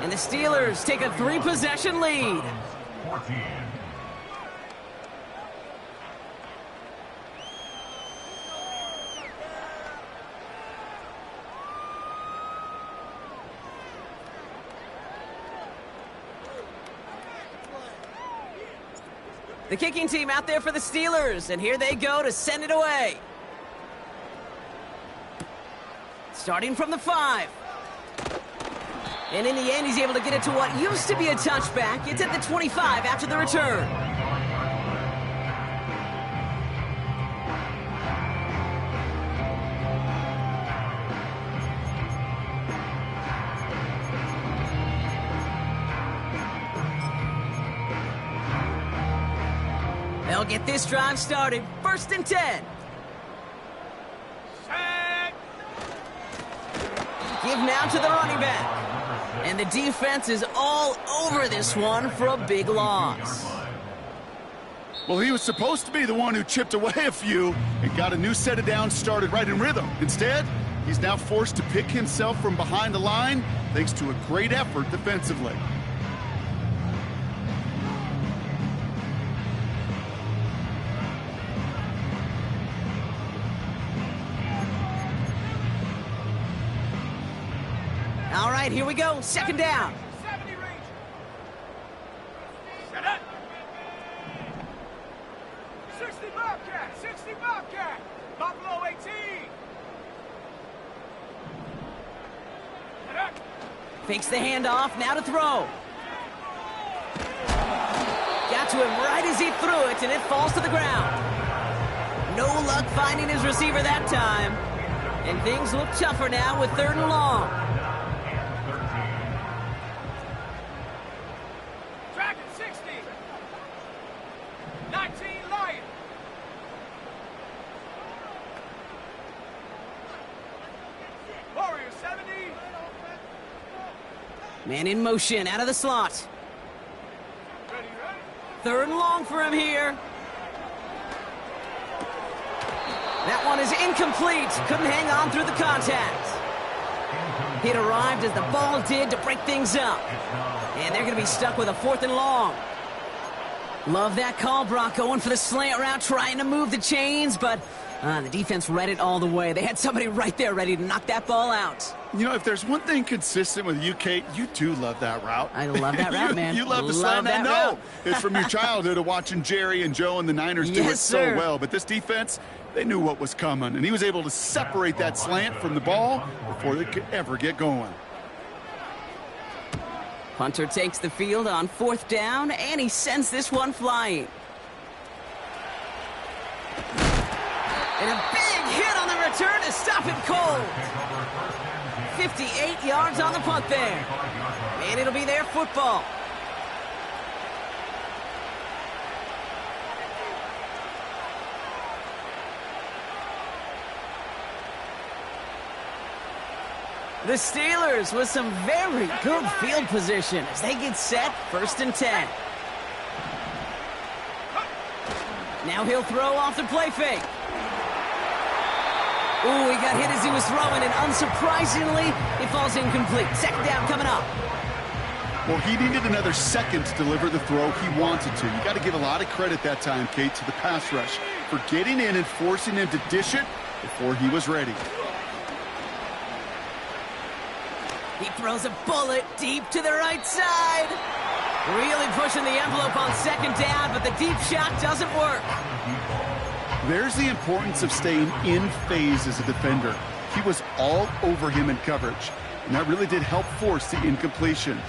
And the Steelers take a 3-possession lead. The kicking team out there for the Steelers, and here they go to send it away. Starting from the 5. And in the end, he's able to get it to what used to be a touchback. It's at the 25 after the return. They'll get this drive started. 1st and 10. Set. Give now to the running back. And the defense is all over this one for a big loss. Well, he was supposed to be the one who chipped away a few and got a new set of downs started right in rhythm. Instead, he's now forced to pick himself from behind the line thanks to a great effort defensively. All right, here we go. 2nd down. 70 range. Set up. 60 Bobcat. Buffalo 18. Set up. Fakes the handoff, now to throw. Got to him right as he threw it, and it falls to the ground. No luck finding his receiver that time. And things look tougher now with 3rd and long. Dragon 60. 19 Lion. Warrior 70. Man in motion, out of the slot. Ready. 3rd and long for him here. That one is incomplete. Couldn't hang on through the contact. It arrived as the ball did to break things up. And they're going to be stuck with a 4th and long. Love that call, Brock, going for the slant route, trying to move the chains, but the defense read it all the way. They had somebody right there ready to knock that ball out. You know, if there's one thing consistent with you, Kate, you do love that route. I love that route, man. You love the slant. I know. It's from your childhood of watching Jerry and Joe and the Niners do it so well. But this defense, they knew what was coming, and he was able to separate that slant from the ball before they could ever get going. Punter takes the field on 4th down, and he sends this one flying. And a big hit on the return to stop him cold. 58 yards on the punt there. And it'll be their football. The Steelers with some very good field position as they get set, 1st and 10. Now he'll throw off the play fake. Ooh, he got hit as he was throwing, and unsurprisingly, it falls incomplete. 2nd down coming up. Well, he needed another second to deliver the throw he wanted to. You got to give a lot of credit that time, Kate, to the pass rush for getting in and forcing him to dish it before he was ready. He throws a bullet deep to the right side. Really pushing the envelope on 2nd down, but the deep shot doesn't work. There's the importance of staying in phase as a defender. He was all over him in coverage, and that really did help force the incompletion.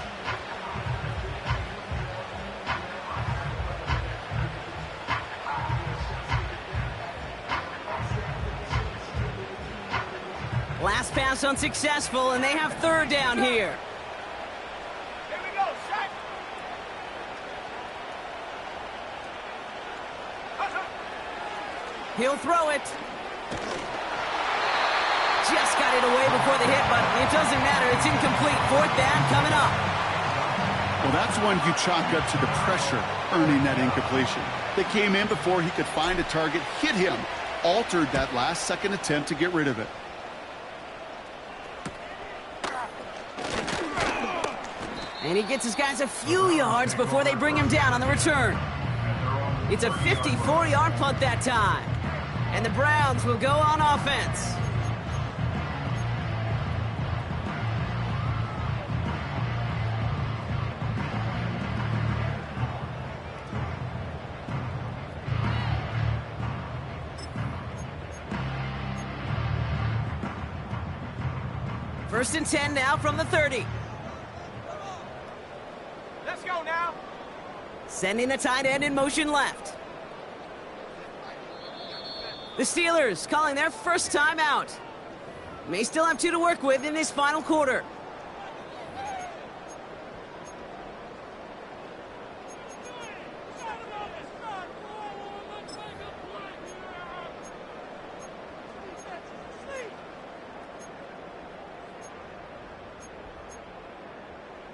Last pass unsuccessful, and they have 3rd down here. Here we go, set. He'll throw it. Just got it away before the hit, but it doesn't matter. It's incomplete. 4th down coming up. Well, that's one you chalk up to the pressure earning that incompletion. They came in before he could find a target, hit him, altered that last-second attempt to get rid of it. And he gets his guys a few yards before they bring him down on the return. It's a 54-yard punt that time. And the Browns will go on offense. First and 10 now from the 30. Let's go now. Sending the tight end in motion left. The Steelers calling their first time out. May still have 2 to work with in this final quarter.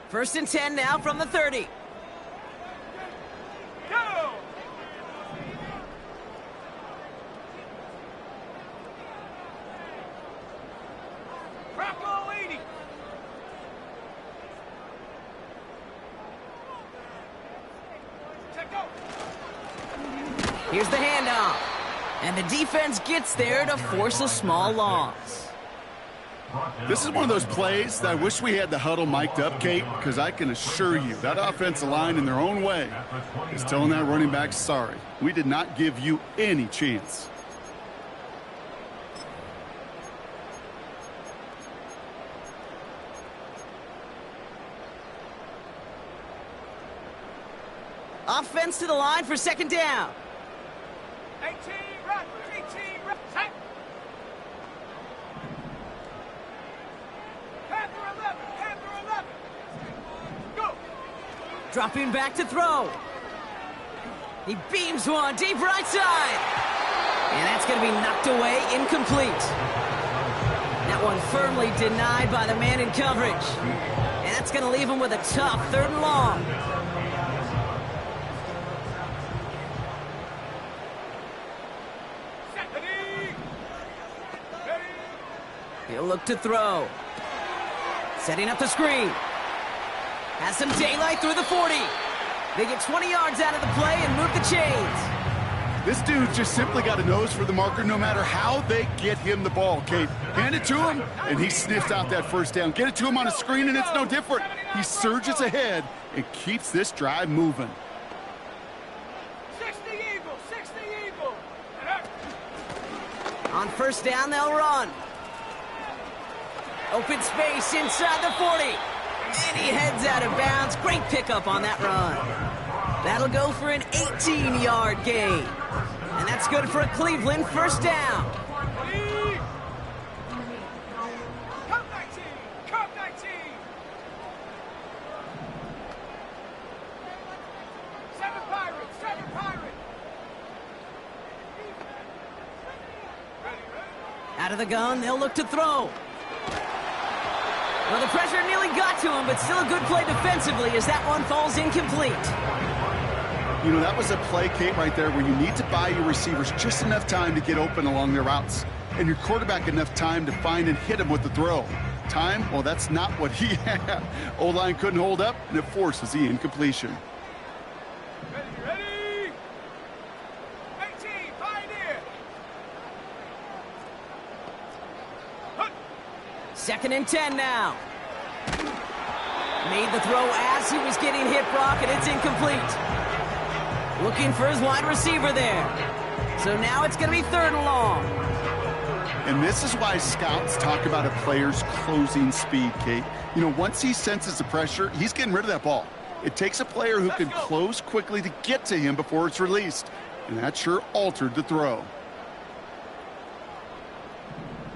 First and 10 now from the 30. Go! Bravo 80. Check go. Here's the handoff. And the defense gets there to force a small loss. This is one of those plays that I wish we had the huddle mic'd up, Kate, because I can assure you that offensive line in their own way is telling that running back, sorry, we did not give you any chance. Offense to the line for 2nd down. 18, run. 18, run. Set. Panther 11. Panther 11. Go. Dropping back to throw. He beams one deep right side. And that's going to be knocked away, incomplete. That one firmly denied by the man in coverage. And that's going to leave him with a tough 3rd and long. He'll look to throw. Setting up the screen. Has some daylight through the 40. They get 20 yards out of the play and move the chains. This dude just simply got a nose for the marker no matter how they get him the ball, Kate. Hand it to him, and he sniffs out that 1st down. Get it to him on a screen, and it's no different. He surges ahead and keeps this drive moving. 60 Eagles. 60 Eagles. On 1st down, they'll run. Open space inside the 40. And he heads out of bounds. Great pickup on that run. That'll go for an 18-yard gain. And that's good for a Cleveland 1st down. Out of the gun, they'll look to throw. Well, the pressure nearly got to him, but still a good play defensively as that one falls incomplete. You know, that was a play, Kate, right there where you need to buy your receivers just enough time to get open along their routes, and your quarterback enough time to find and hit him with the throw. Time? Well, that's not what he had. O-line couldn't hold up, and it forces the incompletion. Ready? 18, Pioneer. Second and 10 now. Made the throw as he was getting hit, Brock, and it's incomplete. Looking for his wide receiver there. So now it's going to be 3rd and long. And this is why scouts talk about a player's closing speed, Kate. You know, once he senses the pressure, he's getting rid of that ball. It takes a player who can close quickly to get to him before it's released. And that sure altered the throw.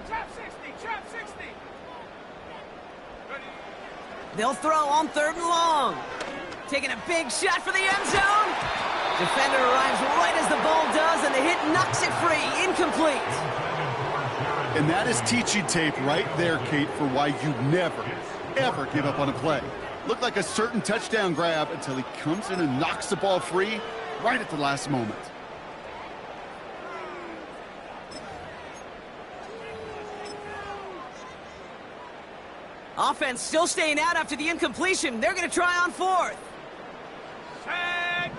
Trap 60. Ready? They'll throw on 3rd and long. Taking a big shot for the end zone. Defender arrives right as the ball does, and the hit knocks it free. Incomplete. And that is teaching tape right there, Kate, for why you never, ever give up on a play. Looked like a certain touchdown grab until he comes in and knocks the ball free right at the last moment. Offense still staying out after the incompletion. They're going to try on 4th. Set.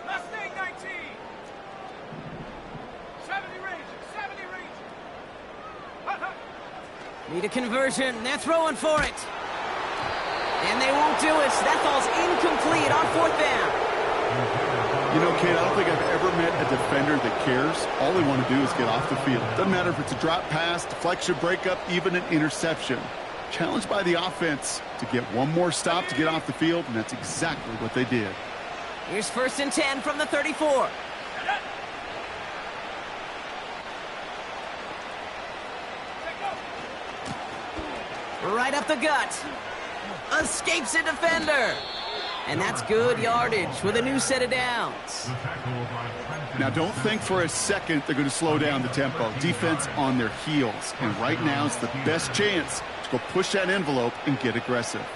Mustang 19. 70 range. Need a conversion. They're throwing for it. And they won't do it. That falls incomplete on 4th down. You know, Kate, I don't think I've ever met a defender that cares. All they want to do is get off the field. Doesn't matter if it's a drop pass, deflection, breakup, even an interception. Challenged by the offense to get one more stop to get off the field, and that's exactly what they did. Here's 1st and 10 from the 34. Right up the gut. Escapes a defender. And that's good yardage with a new set of downs. Now, don't think for a second they're going to slow down the tempo. Defense on their heels. And right now is the best chance to go push that envelope and get aggressive.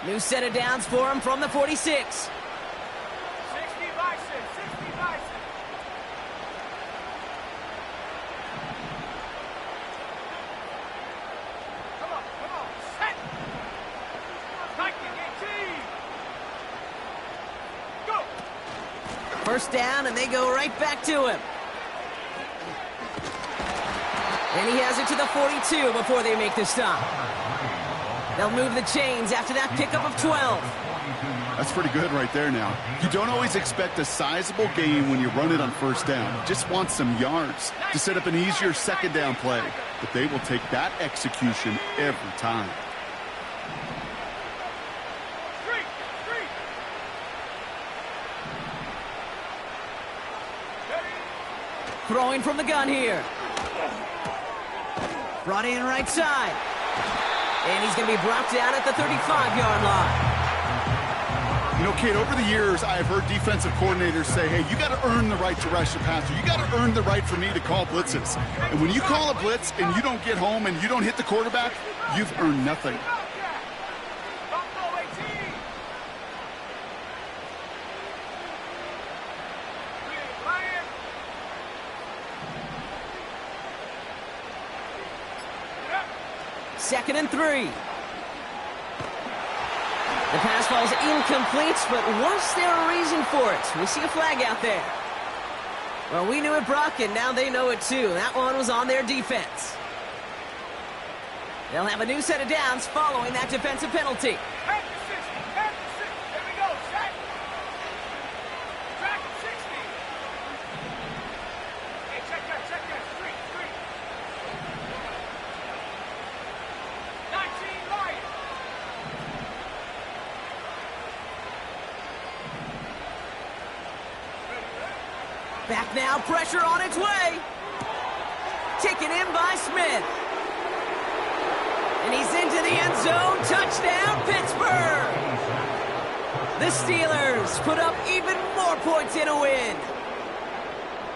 New set of downs for him from the 46. 60 Bison. Come on. Set. Viking 18. Go. 1st down, and they go right back to him. And he has it to the 42 before they make the stop. They'll move the chains after that pickup of 12. That's pretty good right there now. You don't always expect a sizable gain when you run it on 1st down. You just want some yards to set up an easier 2nd down play. But they will take that execution every time. Throwing from the gun here. Brought in right side. And he's going to be brought down at the 35-yard line. You know, Kate, over the years, I've heard defensive coordinators say, hey, you got to earn the right to rush the passer. You got to earn the right for me to call blitzes. And when you call a blitz and you don't get home and you don't hit the quarterback, you've earned nothing. Second and 3. The pass falls incomplete, but was there a reason for it? We see a flag out there. Well, we knew it, Brock, and now they know it too. That one was on their defense. They'll have a new set of downs following that defensive penalty. Back to 60. There we go. Set. Back to 60. Hey, check that. 3. 19 Lions. Back now, pressure on its way. Taken in by Smith. And he's into the end zone. Touchdown, Pittsburgh! The Steelers put up even more points in a win.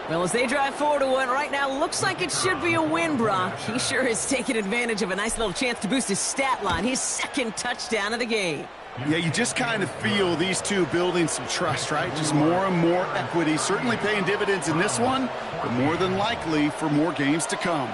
Well, as they drive forward to what right now looks like it should be a win, Brock. He sure is taking advantage of a nice little chance to boost his stat line. His second touchdown of the game. Yeah, you just kind of feel these two building some trust, right? Just more and more equity. Certainly paying dividends in this one, but more than likely for more games to come.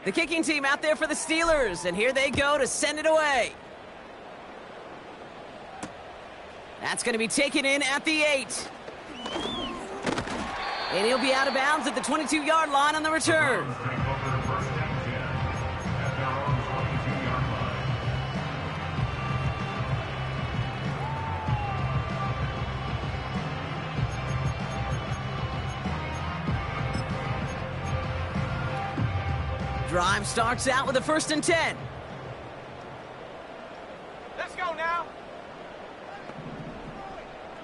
The kicking team out there for the Steelers, and here they go to send it away. That's going to be taken in at the 8. And he'll be out of bounds at the 22-yard line on the return. Drive starts out with a 1st and 10. Let's go now.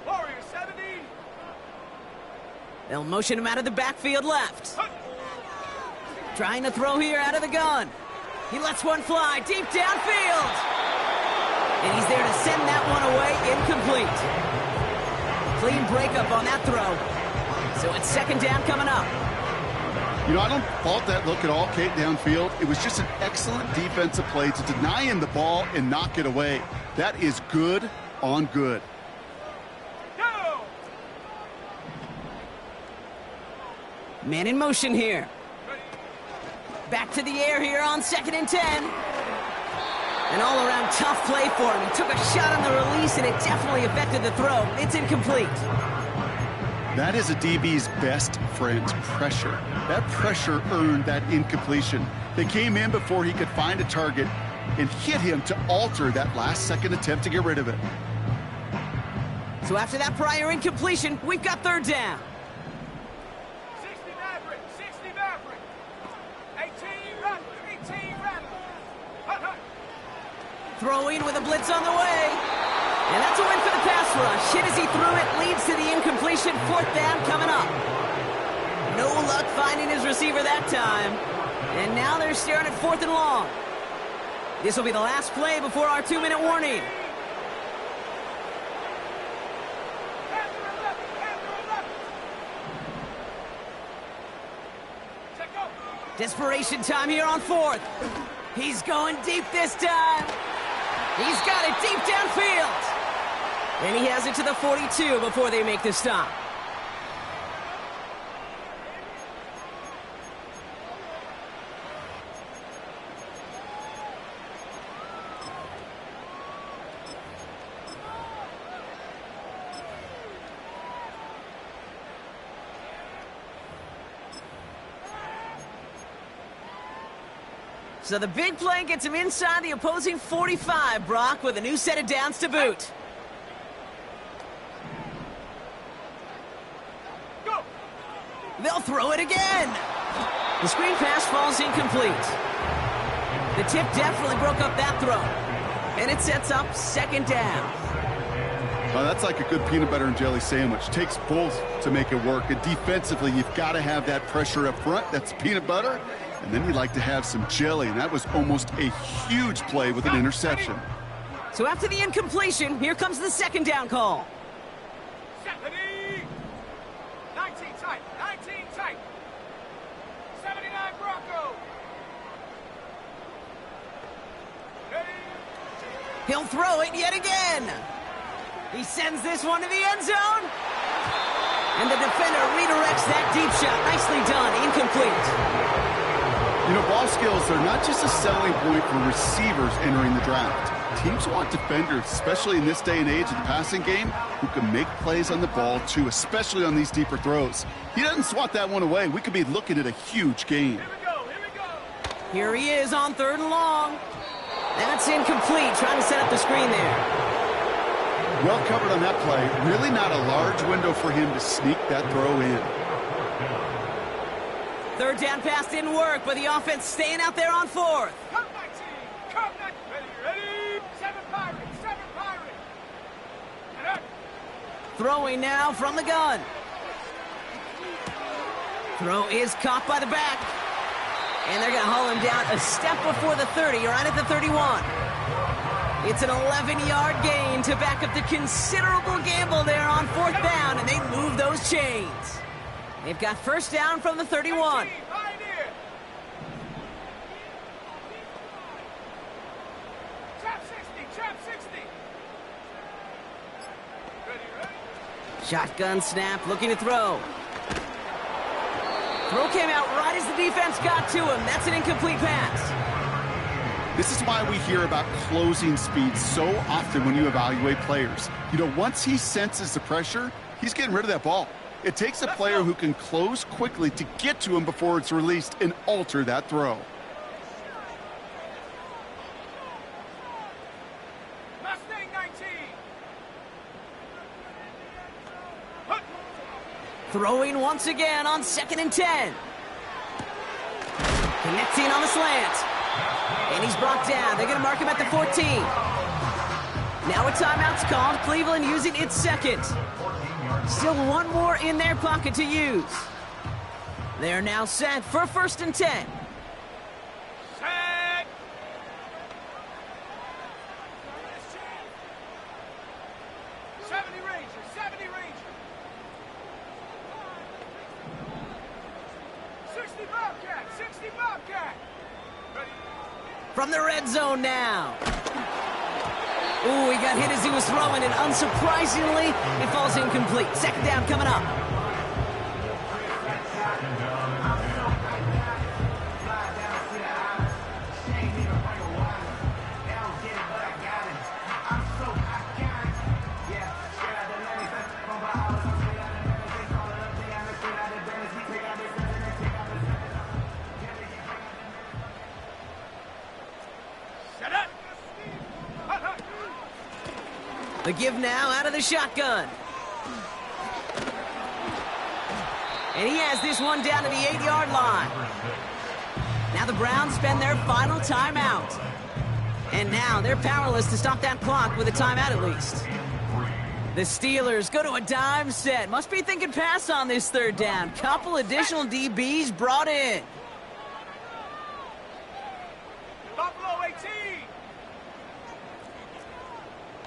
Warrior 70. They'll motion him out of the backfield left. Trying to throw here out of the gun. He lets one fly deep downfield. And he's there to send that one away incomplete. Clean breakup on that throw. So it's 2nd down coming up. You know, I don't fault that look at all, Kate, downfield. It was just an excellent defensive play to deny him the ball and knock it away. That is good on good. Go! Man in motion here. Back to the air here on 2nd and 10. An all-around tough play for him. He took a shot on the release, and it definitely affected the throw. It's incomplete. That is a DB's best friend, pressure. That pressure earned that incompletion. They came in before he could find a target and hit him to alter that last-second attempt to get rid of it. So after that prior incompletion, we've got 3rd down. 60 Maverick, 60 Maverick. 18 Rattler, 18 Rattler. Hut, hut. Throwing with a blitz on the way. And that's a win for the pass rush. Hit as he threw it, leads to the incompletion. 4th down coming up. No luck finding his receiver that time. And now they're staring at 4th and long. This will be the last play before our 2-minute warning. Desperation time here on 4th. He's going deep this time. He's got it deep downfield. And he has it to the 42 before they make the stop. So the big play gets him inside the opposing 45, Brock, with a new set of downs to boot. Go! They'll throw it again. The screen pass falls incomplete. The tip definitely broke up that throw. And it sets up 2nd down. Well, that's like a good peanut butter and jelly sandwich. Takes both to make it work. And defensively, you've got to have that pressure up front. That's peanut butter. And then you'd like to have some jelly. And that was almost a huge play with an interception. So after the incompletion, here comes the 2nd down call. 70. 19 tight, 19 tight. 79 Bronco. Ready? He'll throw it yet again. He sends this one to the end zone. And the defender redirects that deep shot. Nicely done. Incomplete. You know, ball skills are not just a selling point for receivers entering the draft. Teams want defenders, especially in this day and age of the passing game, who can make plays on the ball, too, especially on these deeper throws. He doesn't swat that one away. We could be looking at a huge gain. Here we go, here we go. Here he is on 3rd and long. That's incomplete. Trying to set up the screen there. Well covered on that play. Really not a large window for him to sneak that throw in. 3rd down pass didn't work, but the offense staying out there on 4th. Come 19, come 19. Ready, ready. 7 Pirates, 7 Pirates. And up. Throwing now from the gun. Throw is caught by the back. And they're going to haul him down a step before the 30, right at the 31. It's an 11-yard gain to back up the considerable gamble there on fourth down, and they move those chains. They've got first down from the 31. Shotgun snap, looking to throw. Throw came out right as the defense got to him. That's an incomplete pass. This is why we hear about closing speed so often when you evaluate players. You know, once he senses the pressure, he's getting rid of that ball. It takes a player who can close quickly to get to him before it's released and alter that throw. Throwing once again on 2nd and 10. Connecting on the slant. And he's brought down. They're going to mark him at the 14. Now a timeout's called. Cleveland using its second. Still one more in their pocket to use. They're now set for 1st and 10. Set. 70 Rangers, 70 Rangers. 60 Bobcat, 60 Bobcat. Ready? From the red zone now. Ooh, he got hit as he was throwing, and unsurprisingly, it falls incomplete. Second down coming up. The give now out of the shotgun. And he has this one down to the 8-yard line. Now the Browns spend their final timeout. And now they're powerless to stop that clock with a timeout at least. The Steelers go to a dime set. Must be thinking pass on this third down. Couple additional DBs brought in. Buffalo 18.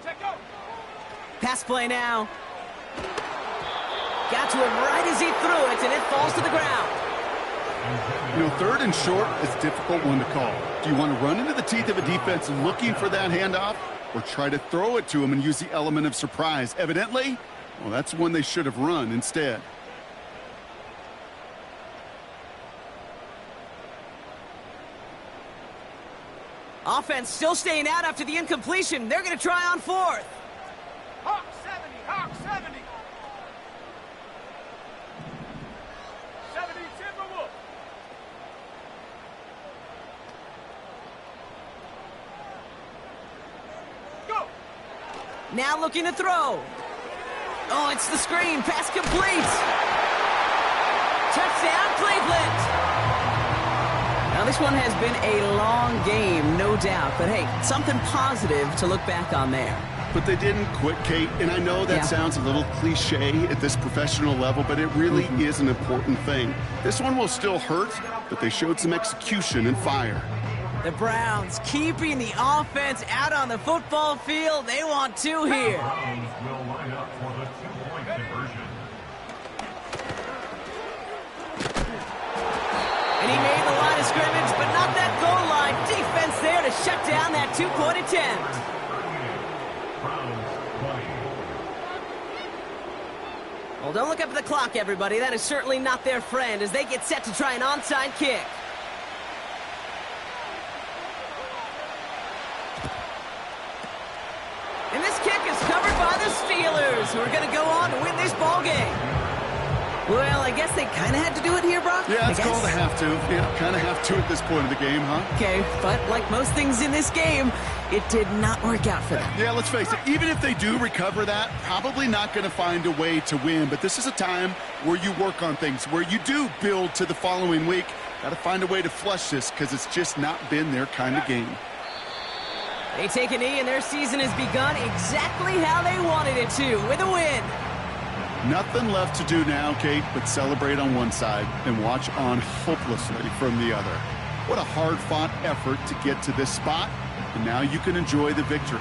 Check go. Pass play now. Got to him right as he threw it, and it falls to the ground. You know, 3rd and short is a difficult one to call. Do you want to run into the teeth of a defense looking for that handoff, or try to throw it to him and use the element of surprise? Evidently, well, that's one they should have run instead. Offense still staying out after the incompletion. They're going to try on 4th. Hawk 70, Hawk 70. 70 Timberwolf. Go. Now looking to throw. Oh, it's the screen. Pass complete. Touchdown, Cleveland. Now, this one has been a long game, no doubt. But, hey, something positive to look back on there. But they didn't quit, Kate, and I know that sounds a little cliche at this professional level, but it really is an important thing. This one will still hurt, but they showed some execution and fire. The Browns keeping the offense out on the football field. They want 2 here. Browns will line up for the 2-point conversion. And he made the line of scrimmage, but not that goal line. Defense there to shut down that 2-point attempt. Well, don't look up at the clock, everybody. That is certainly not their friend as they get set to try an onside kick. And this kick is covered by the Steelers, who are going to go on to win this ball game. Well, I guess they kind of had to do it here, Brock. Yeah, it's called a have to. Yeah, kind of have to at this point of the game, huh? Okay, but like most things in this game, it did not work out for them. Yeah, let's face it. Even if they do recover that, probably not going to find a way to win. But this is a time where you work on things, where you do build to the following week. Got to find a way to flush this because it's just not been their kind of game. They take a knee, and their season has begun exactly how they wanted it to, with a win. Nothing left to do now, Kate, but celebrate on one side and watch on hopelessly from the other. What a hard-fought effort to get to this spot, and now you can enjoy the victory.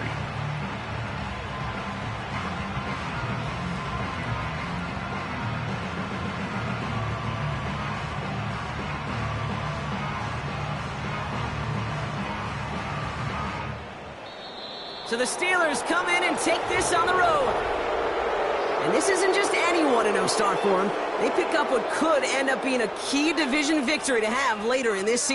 So the Steelers come in and take this on the road. And this isn't just any 1-0 start for them. They pick up what could end up being a key division victory to have later in this season.